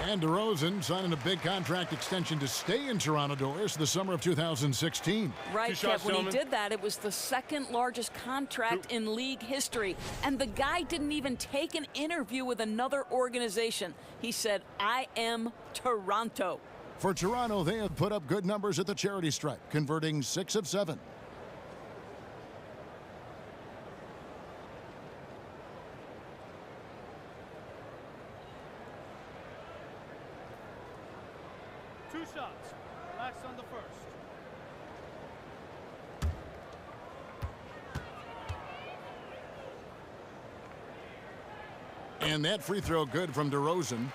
And DeRozan signing a big contract extension to stay in Toronto Doris the summer of 2016. Right, Kev, when he did that, it was the second largest contract in league history. And the guy didn't even take an interview with another organization. He said, I am Toronto. For Toronto, they have put up good numbers at the charity stripe, converting 6 of 7. Two shots. Relax on the first. And that free throw good from DeRozan.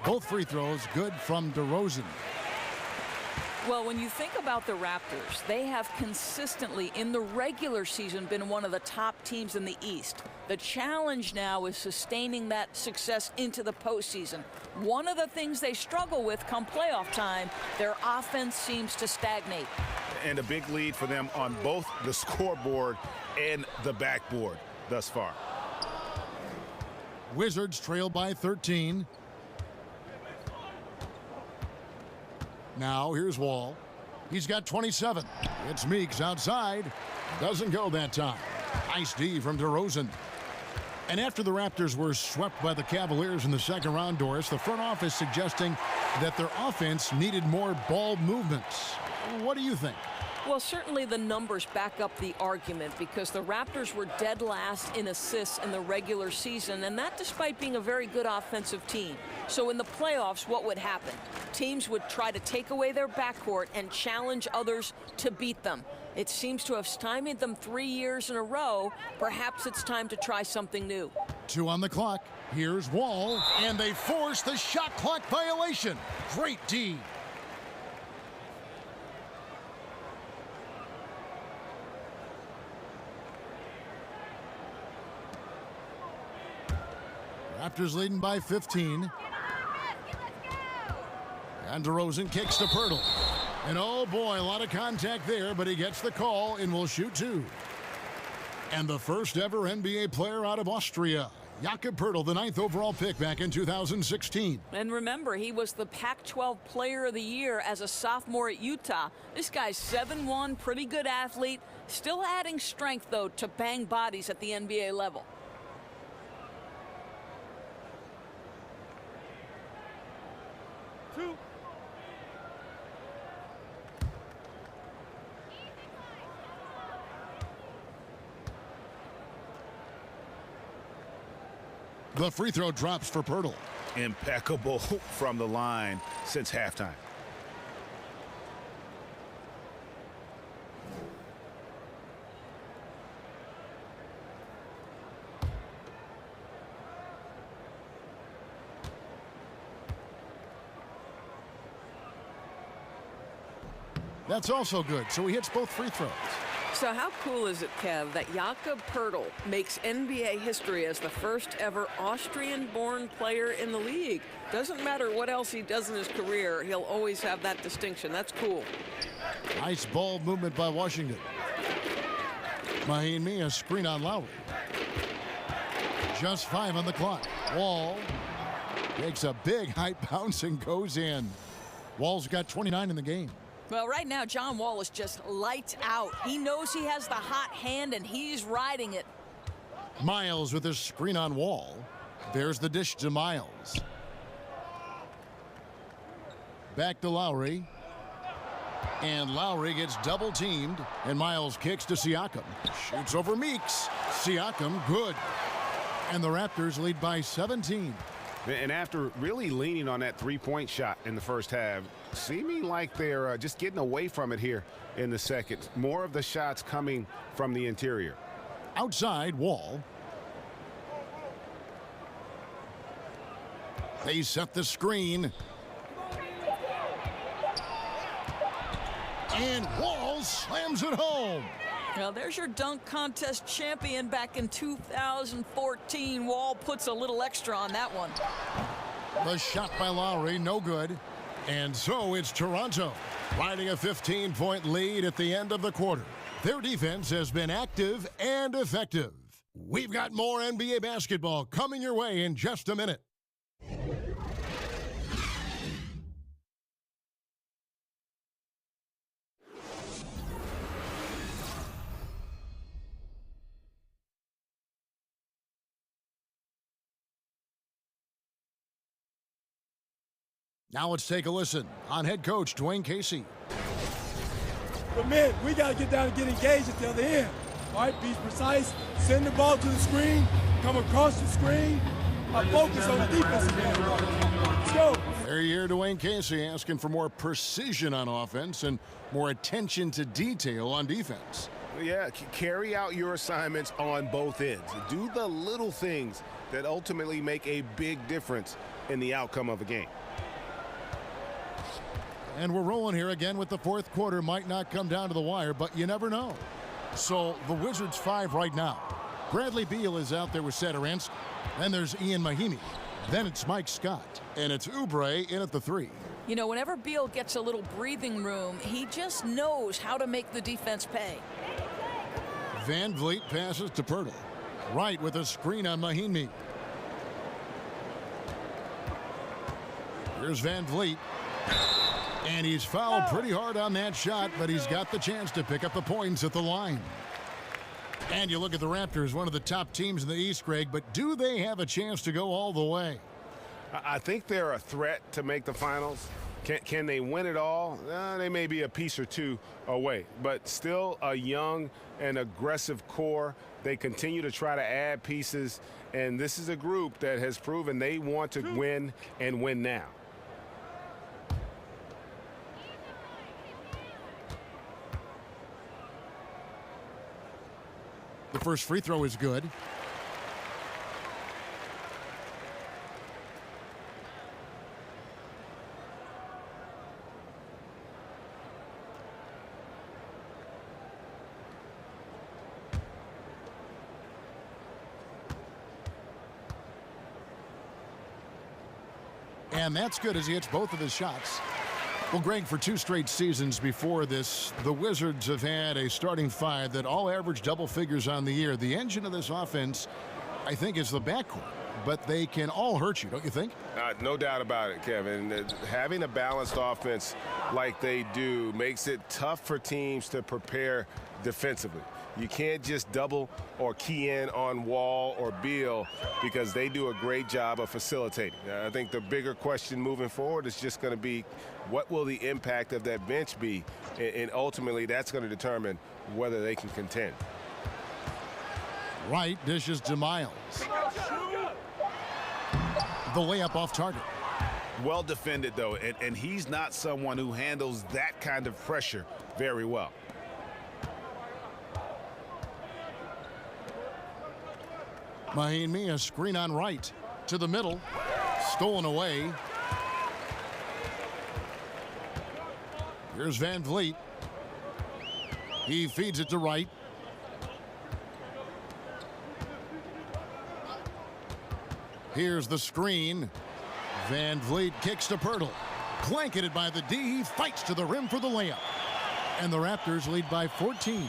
Both free throws good from DeRozan. Well, when you think about the Raptors, they have consistently, in the regular season, been one of the top teams in the East. The challenge now is sustaining that success into the postseason. One of the things they struggle with come playoff time, their offense seems to stagnate. And a big lead for them on both the scoreboard and the backboard thus far. Wizards trail by 13. Now here's Wall. He's got 27. It's Meeks outside. Doesn't go that time. Nice D from DeRozan. And after the Raptors were swept by the Cavaliers in the second round, Doris, the front office suggesting that their offense needed more ball movements. What do you think? Well, certainly the numbers back up the argument because the Raptors were dead last in assists in the regular season, and that despite being a very good offensive team. So in the playoffs, what would happen? Teams would try to take away their backcourt and challenge others to beat them. It seems to have stymied them 3 years in a row. Perhaps it's time to try something new. 2 on the clock. Here's Wall, and they force the shot clock violation. Great D. Raptors leading by 15. And DeRozan kicks to Pirtle. And oh boy, a lot of contact there, but he gets the call and will shoot 2. And the first ever NBA player out of Austria, Jakob Pirtle, the 9th overall pick back in 2016. And remember, he was the Pac-12 Player of the Year as a sophomore at Utah. This guy's 7'1", pretty good athlete. Still adding strength, though, to bang bodies at the NBA level. Two. The free throw drops for Pirtle. Impeccable from the line since halftime. That's also good, so he hits both free throws. So how cool is it, Kev, that Jakob Pirtle makes NBA history as the first ever Austrian-born player in the league? Doesn't matter what else he does in his career, he'll always have that distinction. That's cool. Nice ball movement by Washington. Mahimi, a screen on Lowry. Just 5 on the clock. Wall takes a big high bounce and goes in. Wall's got 29 in the game. Well, right now, John Wall is just lights out. He knows he has the hot hand, and he's riding it. Miles with his screen on Wall. There's the dish to Miles. Back to Lowry. And Lowry gets double teamed, and Miles kicks to Siakam. Shoots over Meeks. Siakam, good. And the Raptors lead by 17. And after really leaning on that three-point shot in the first half, seeming like they're just getting away from it here in the second. More of the shots coming from the interior. Outside, Wall. They set the screen. And Wall slams it home. Well, there's your dunk contest champion back in 2014. Wall puts a little extra on that one. The shot by Lowry, no good. And so it's Toronto, riding a 15-point lead at the end of the quarter. Their defense has been active and effective. We've got more NBA basketball coming your way in just a minute. Now let's take a listen on head coach Dwayne Casey. But man, we got to get down and get engaged at the other end. All right, be precise, send the ball to the screen, come across the screen, focus on the defensive end. Let's go. There you hear Dwayne Casey asking for more precision on offense and more attention to detail on defense. Yeah, carry out your assignments on both ends. Do the little things that ultimately make a big difference in the outcome of a game. And we're rolling here again with the fourth quarter. Might not come down to the wire, but you never know. So the Wizards 5 right now. Bradley Beal is out there with Satoransky. Then there's Ian Mahinmi. Then it's Mike Scott. And it's Oubre in at the 3. You know, whenever Beal gets a little breathing room, he just knows how to make the defense pay. Van Vliet passes to Pirtle. Right with a screen on Mahinmi. Here's Van Vliet. And he's fouled pretty hard on that shot, but he's got the chance to pick up the points at the line. And you look at the Raptors, one of the top teams in the East, Greg, but do they have a chance to go all the way? I think they're a threat to make the finals. Can they win it all? They may be a piece or two away, but still a young and aggressive core. They continue to try to add pieces, and this is a group that has proven they want to win and win now. The first free throw is good. And that's good as he hits both of his shots. Well, Greg, for 2 straight seasons before this, the Wizards have had a starting 5 that all average double figures on the year. The engine of this offense, I think, is the backcourt. But they can all hurt you, don't you think? No doubt about it, Kevin. Having a balanced offense like they do makes it tough for teams to prepare defensively. You can't just double or key in on Wall or Beal because they do a great job of facilitating. I think the bigger question moving forward is just going to be what will the impact of that bench be? And ultimately, that's going to determine whether they can contend. Wright dishes to Miles. The layup off target. Well defended, though, and he's not someone who handles that kind of pressure very well. Mahinmi, a screen on Wright. To the middle. Stolen away. Here's Van Vliet. He feeds it to Wright. Here's the screen. Van Vliet kicks to Pirtle. Blanketed by the D. He fights to the rim for the layup. And the Raptors lead by 14.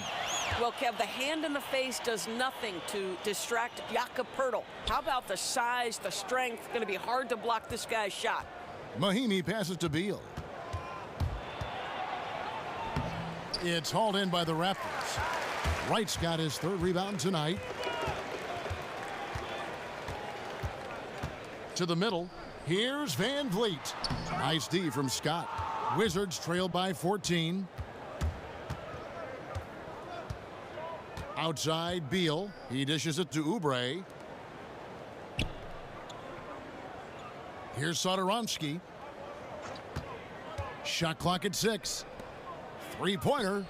Well, Kev, the hand in the face does nothing to distract Jakob Pirtle. How about the size, the strength? Going to be hard to block this guy's shot. Mahinmi passes to Beal. It's hauled in by the Raptors. Wright's got his 3rd rebound tonight. To the middle. Here's Van Vliet. Nice D from Scott. Wizards trail by 14. Outside, Beal. He dishes it to Oubre. Here's Satoransky. Shot clock at 6. 3-pointer.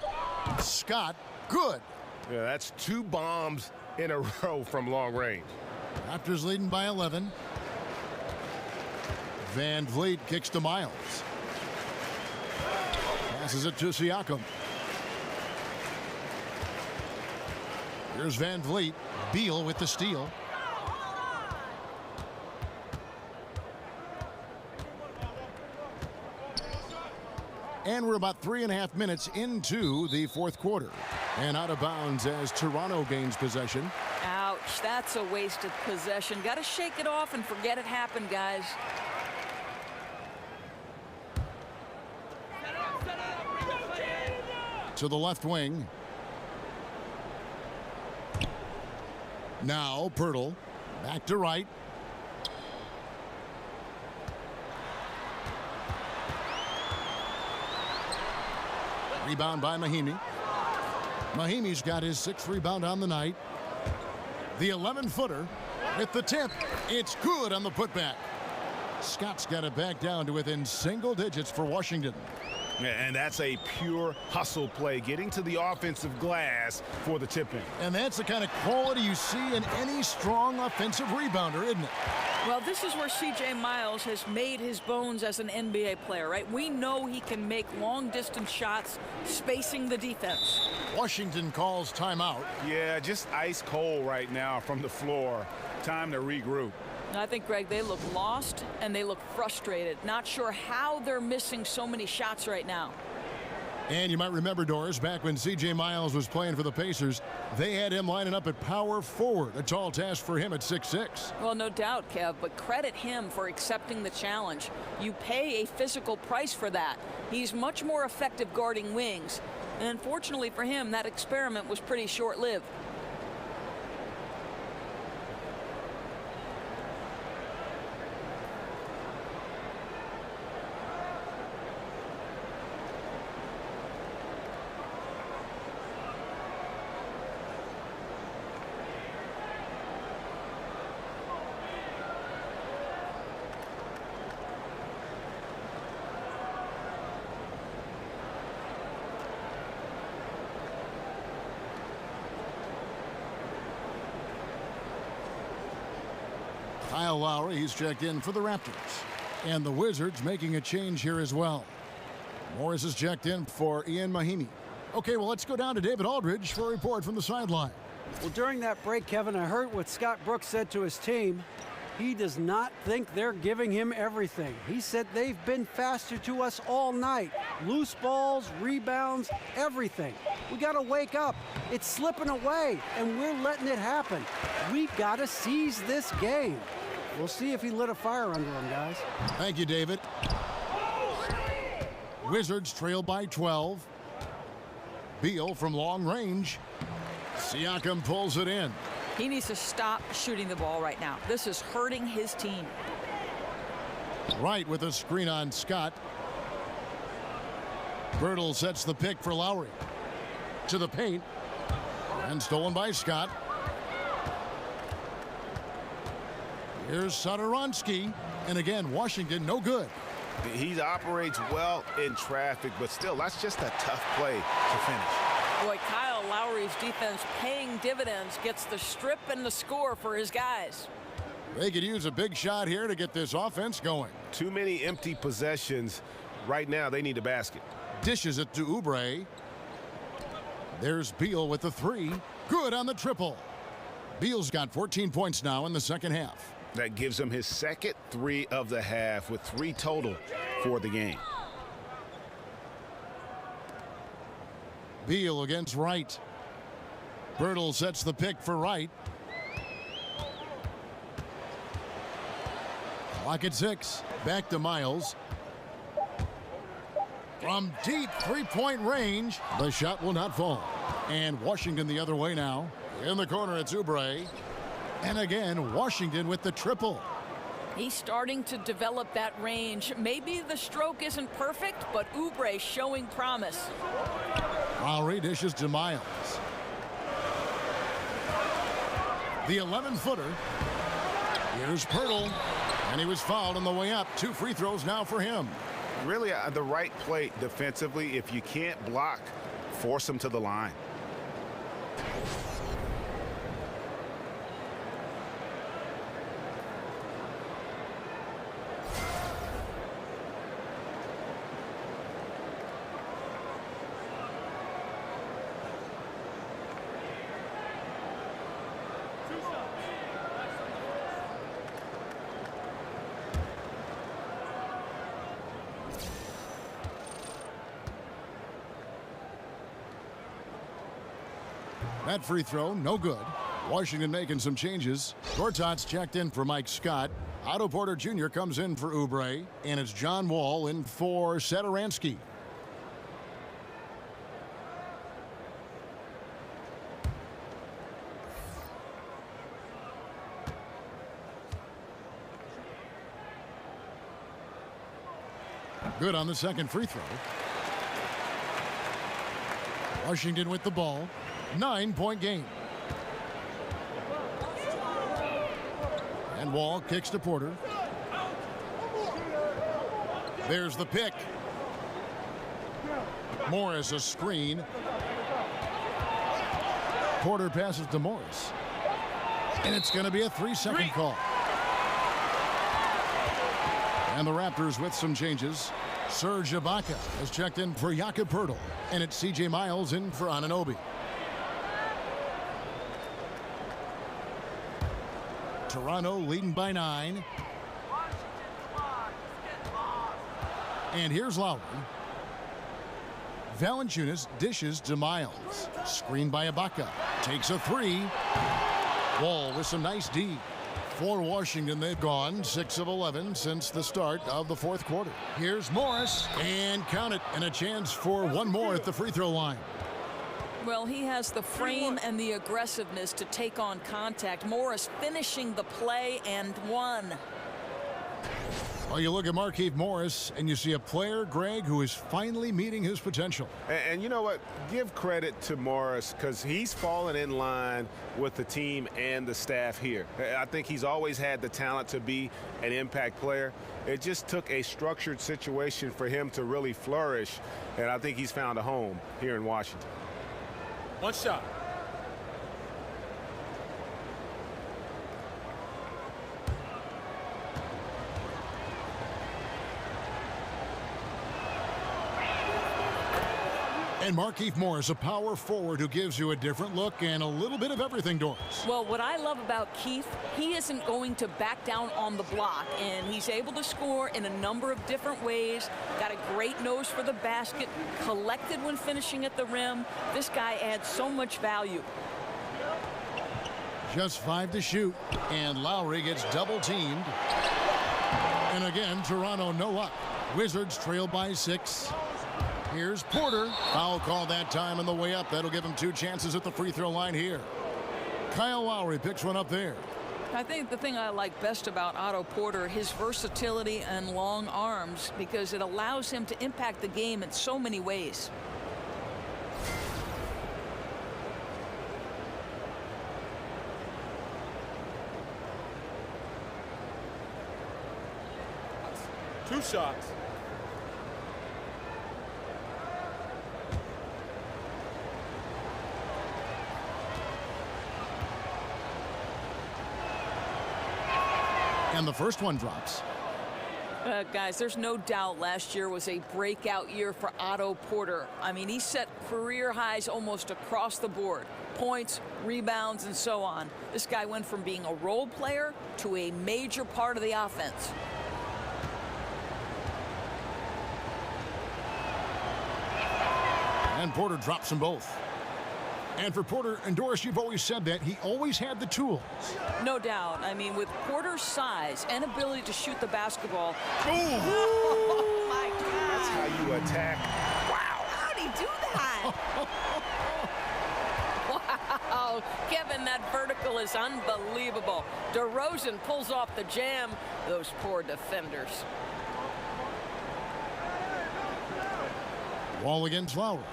Scott, good. Yeah, that's 2 bombs in a row from long range. Raptors leading by 11. Van Vliet kicks to Miles. Passes it to Siakam. Here's Van Vliet. Beal with the steal. And we're about 3.5 minutes into the fourth quarter. And out of bounds as Toronto gains possession. Ouch, that's a wasted possession. Got to shake it off and forget it happened, guys. To the left wing. Now Pirtle. Back to right. Rebound by Mahimi. Mahimi's got his 6th rebound on the night. The 11-footer with the tip. It's good on the putback. Scott's got it back down to within single digits for Washington. And that's a pure hustle play, getting to the offensive glass for the tip-in. And that's the kind of quality you see in any strong offensive rebounder, isn't it? Well, this is where C.J. Miles has made his bones as an NBA player, right? We know he can make long-distance shots, spacing the defense. Washington calls timeout. Yeah, just ice cold right now from the floor. Time to regroup. I think, Greg, they look lost and they look frustrated. Not sure how they're missing so many shots right now. And you might remember, Doris, back when C.J. Miles was playing for the Pacers, they had him lining up at power forward, a tall task for him at 6'6". Well, no doubt, Kev, but credit him for accepting the challenge. You pay a physical price for that. He's much more effective guarding wings. And unfortunately for him, that experiment was pretty short-lived. Kyle Lowry, he's checked in for the Raptors. And the Wizards making a change here as well. Morris is checked in for Ian Mahimi. Okay, well, let's go down to David Aldridge for a report from the sideline. Well, during that break, Kevin, I heard what Scott Brooks said to his team. He does not think they're giving him everything. He said they've been faster to us all night. Loose balls, rebounds, everything. We got to wake up. It's slipping away, and we're letting it happen. We've got to seize this game. We'll see if he lit a fire under him, guys. Thank you, David. Wizards trail by 12. Beal from long range. Siakam pulls it in. He needs to stop shooting the ball right now. This is hurting his team. Right with a screen on Scott. Birtle sets the pick for Lowry. To the paint. And stolen by Scott. Here's Satoransky. And again, Washington no good. He operates well in traffic, but still, that's just a tough play to finish. Boy, Kyle Lowry's defense paying dividends, gets the strip and the score for his guys. They could use a big shot here to get this offense going. Too many empty possessions. Right now, they need a basket. Dishes it to Oubre. There's Beal with the 3. Good on the triple. Beal's got 14 points now in the second half. That gives him his second 3 of the half with 3 total for the game. Beal against Wright. Birtle sets the pick for Wright. Clock at 6. Back to Miles. From deep three-point range, the shot will not fall. And Washington the other way now. In the corner, it's Oubre. And again, Washington with the triple. He's starting to develop that range. Maybe the stroke isn't perfect, but Oubre showing promise. Lowry dishes to Miles. The 11-footer. Here's Pirtle. And he was fouled on the way up. 2 free throws now for him. Really the right play defensively. If you can't block, force him to the line. That free throw, no good. Washington making some changes. Gortat's checked in for Mike Scott. Otto Porter Jr. comes in for Oubre. And it's John Wall in for Satoransky. Good on the second free throw. Washington with the ball. 9-point game. And Wall kicks to Porter. There's the pick. Morris a screen. Porter passes to Morris. And it's going to be a 3-second call. And the Raptors with some changes. Serge Ibaka has checked in for Jakob Poeltl. And it's C.J. Miles in for Anunoby. Toronto leading by 9. And here's Lowry. Valanciunas dishes to Miles. Screen by Ibaka. Takes a 3. Wall with some nice D. For Washington, they've gone 6 of 11 since the start of the fourth quarter. Here's Morris. And count it. And a chance for one more at the free throw line. Well, he has the frame and the aggressiveness to take on contact. Morris finishing the play and one. Well, you look at Markieff Morris, and you see a player, Greg, who is finally meeting his potential. And you know what? Give credit to Morris because he's fallen in line with the team and the staff here. I think he's always had the talent to be an impact player. It just took a structured situation for him to really flourish, and I think he's found a home here in Washington. One shot. And Markieff Morris, a power forward who gives you a different look and a little bit of everything, Doris. Well, what I love about Keith, he isn't going to back down on the block, and he's able to score in a number of different ways. Got a great nose for the basket, collected when finishing at the rim. This guy adds so much value. Just 5 to shoot, and Lowry gets double teamed. And again, Toronto no luck. Wizards trail by 6. Here's Porter. Foul call that time on the way up. That'll give him 2 chances at the free throw line here. Kyle Lowry picks one up there. I think the thing I like best about Otto Porter, his versatility and long arms, because it allows him to impact the game in so many ways. Two shots. And the first one drops. Guys, there's no doubt last year was a breakout year for Otto Porter. I mean, he set career highs almost across the board. Points, rebounds, and so on. This guy went from being a role player to a major part of the offense. And Porter drops them both. And for Porter, and Doris, you've always said that he always had the tools. No doubt. I mean, with Porter's size and ability to shoot the basketball. Boom! Oh, my God. That's how you attack. Wow. How'd he do that? Wow. Kevin, that vertical is unbelievable. DeRozan pulls off the jam. Those poor defenders. Wall against Lowry.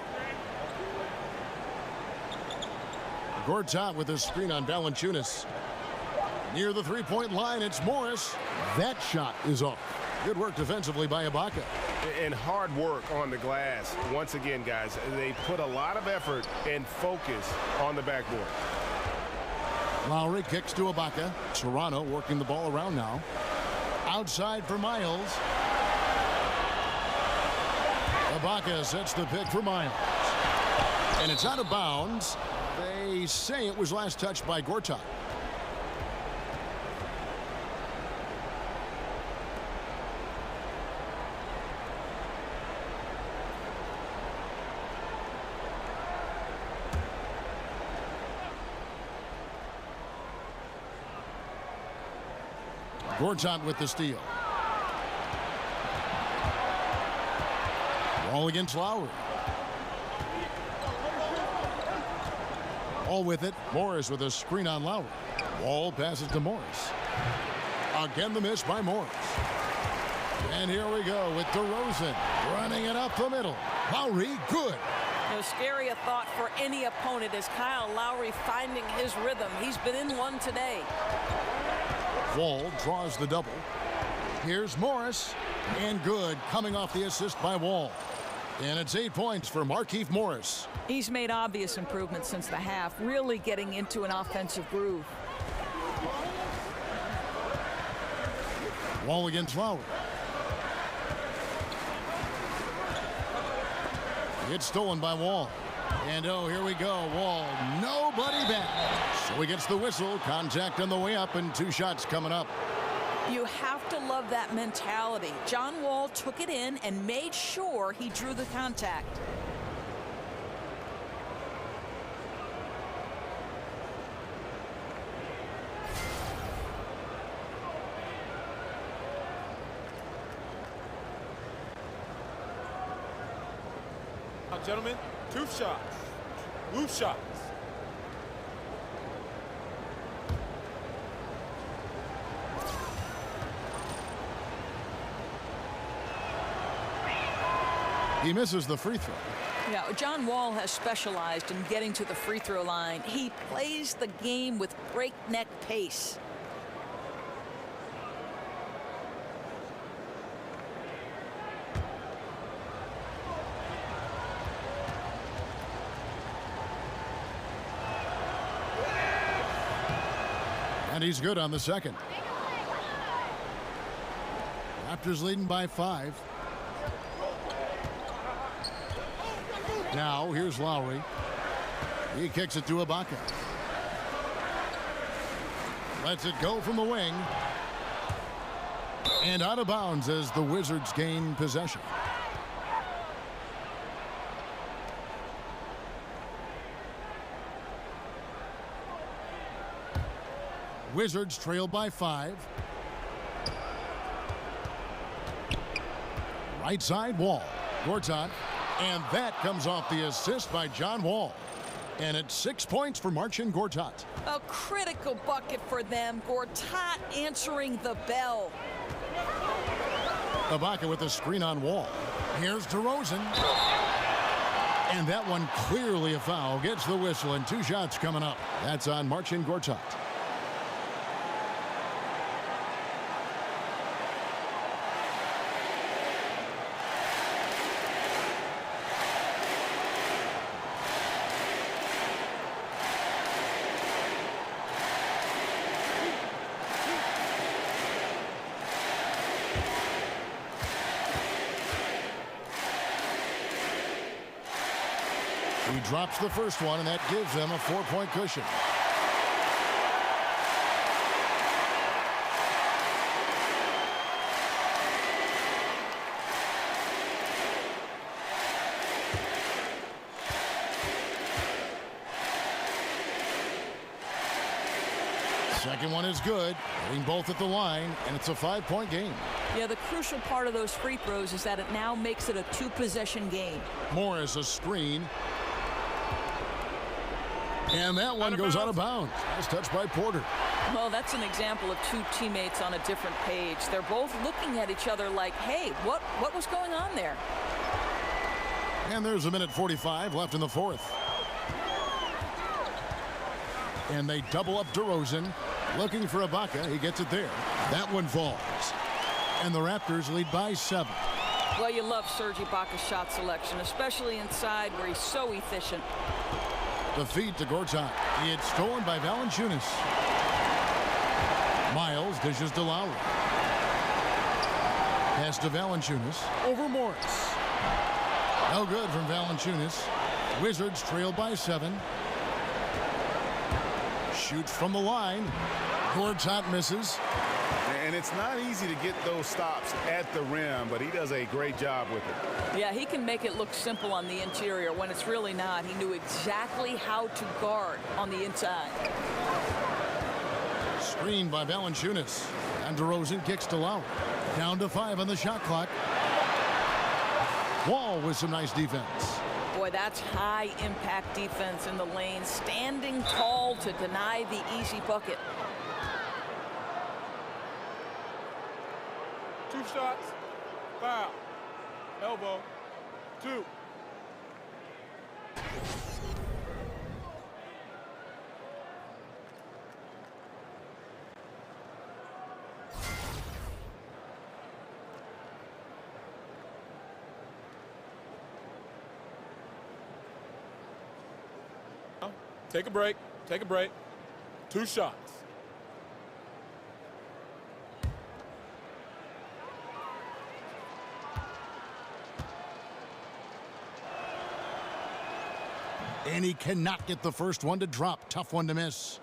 Gortat with his screen on Valanciunas. Near the three-point line, it's Morris. That shot is off. Good work defensively by Ibaka. And hard work on the glass. Once again, guys, they put a lot of effort and focus on the backboard. Lowry kicks to Ibaka. Toronto working the ball around now. Outside for Miles. Ibaka sets the pick for Miles. And it's out of bounds. They say it was last touched by Gortat. Gortat with the steal. Wall against Lowry. Wall with it. Morris with a screen on Lowry. Wall passes to Morris. Again the miss by Morris. And here we go with DeRozan running it up the middle. Lowry, good. No scary a thought for any opponent is Kyle Lowry finding his rhythm. He's been in one today. Wall draws the double. Here's Morris. And good, coming off the assist by Wall. And it's 8 points for Markieff Morris. He's made obvious improvements since the half, really getting into an offensive groove. Wall against Lowry. It's stolen by Wall. And oh, here we go. Wall, nobody back. So he gets the whistle. Contact on the way up and 2 shots coming up. You have to love that mentality. John Wall took it in and made sure he drew the contact. Now, gentlemen, 2 shots. Loose shots. He misses the free throw. Yeah, John Wall has specialized in getting to the free throw line. He plays the game with breakneck pace. And he's good on the second. Raptors leading by 5. Now, here's Lowry. He kicks it to Ibaka. Lets it go from the wing. And out of bounds as the Wizards gain possession. Wizards trail by 5. Right side, Wall. Gortat. And that comes off the assist by John Wall. And it's 6 points for Marcin Gortat. A critical bucket for them. Gortat answering the bell. Ibaka with a screen on Wall. Here's DeRozan. And that one clearly a foul. Gets the whistle and 2 shots coming up. That's on Marcin Gortat. He drops the first one, and that gives them a 4-point cushion. Second one is good, hitting both at the line, and it's a 5-point game. Yeah, the crucial part of those free throws is that it now makes it a 2-possession game. Morris a screen. And that one goes out of bounds. Nice touch by Porter. Well, that's an example of 2 teammates on a different page. They're both looking at each other like, hey, what was going on there? And there's a minute 45 left in the fourth. And they double up DeRozan. Looking for Ibaka. He gets it there. That one falls. And the Raptors lead by 7. Well, you love Serge Ibaka's shot selection, especially inside where he's so efficient. The feed to Gortat. It's stolen by Valanciunas. Miles dishes to Lowry. Pass to Valanciunas. Over Morris. No good from Valanciunas. Wizards trail by 7. Shoots from the line. Gortat misses. And it's not easy to get those stops at the rim, but he does a great job with it. Yeah, he can make it look simple on the interior when it's really not. He knew exactly how to guard on the inside. Screened by Valanciunas. And DeRozan kicks to Lowry. Down to 5 on the shot clock. Wall with some nice defense. Boy, that's high-impact defense in the lane, standing tall to deny the easy bucket. 2 shots, foul, elbow, 2. Take a break. Take a break. 2 shots. And he cannot get the first one to drop. Tough one to miss.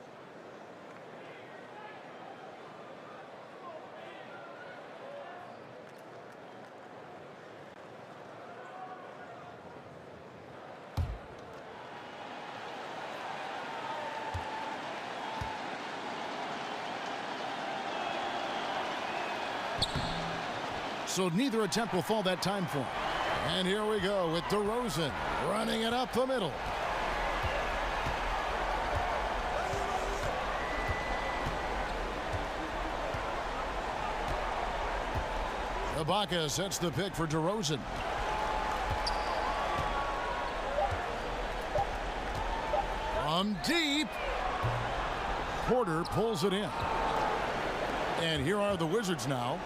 So neither attempt will fall that time for him. And here we go with DeRozan running it up the middle. Ibaka sets the pick for DeRozan. From deep. Porter pulls it in. And here are the Wizards now.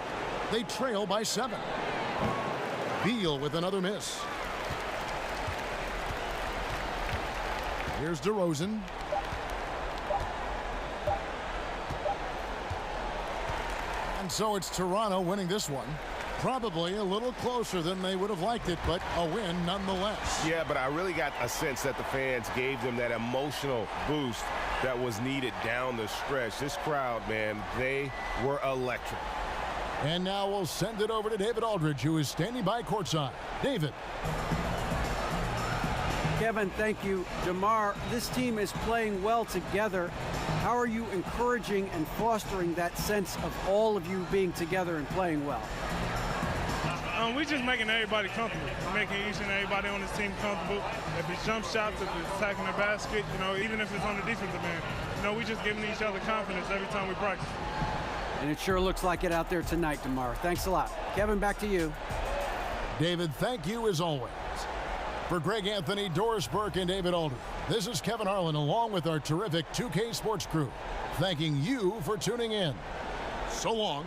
They trail by 7. Beal with another miss. Here's DeRozan. And so it's Toronto winning this one. Probably a little closer than they would have liked it, but a win nonetheless. Yeah, but I really got a sense that the fans gave them that emotional boost that was needed down the stretch. This crowd, man, they were electric. And now we'll send it over to David Aldridge, who is standing by courtside. David. Kevin, thank you. DeMar, this team is playing well together. How are you encouraging and fostering that sense of all of you being together and playing well? We're just making everybody comfortable, making each and everybody on this team comfortable. If it's jump shots, if it's attacking the basket, even if it's on the defensive end, we just giving each other confidence every time we practice. And it sure looks like it out there tonight, DeMar. Thanks a lot. Kevin, back to you. David, thank you as always. For Greg Anthony, Doris Burke, and David Aldridge, this is Kevin Harlan along with our terrific 2K Sports crew, thanking you for tuning in. So long.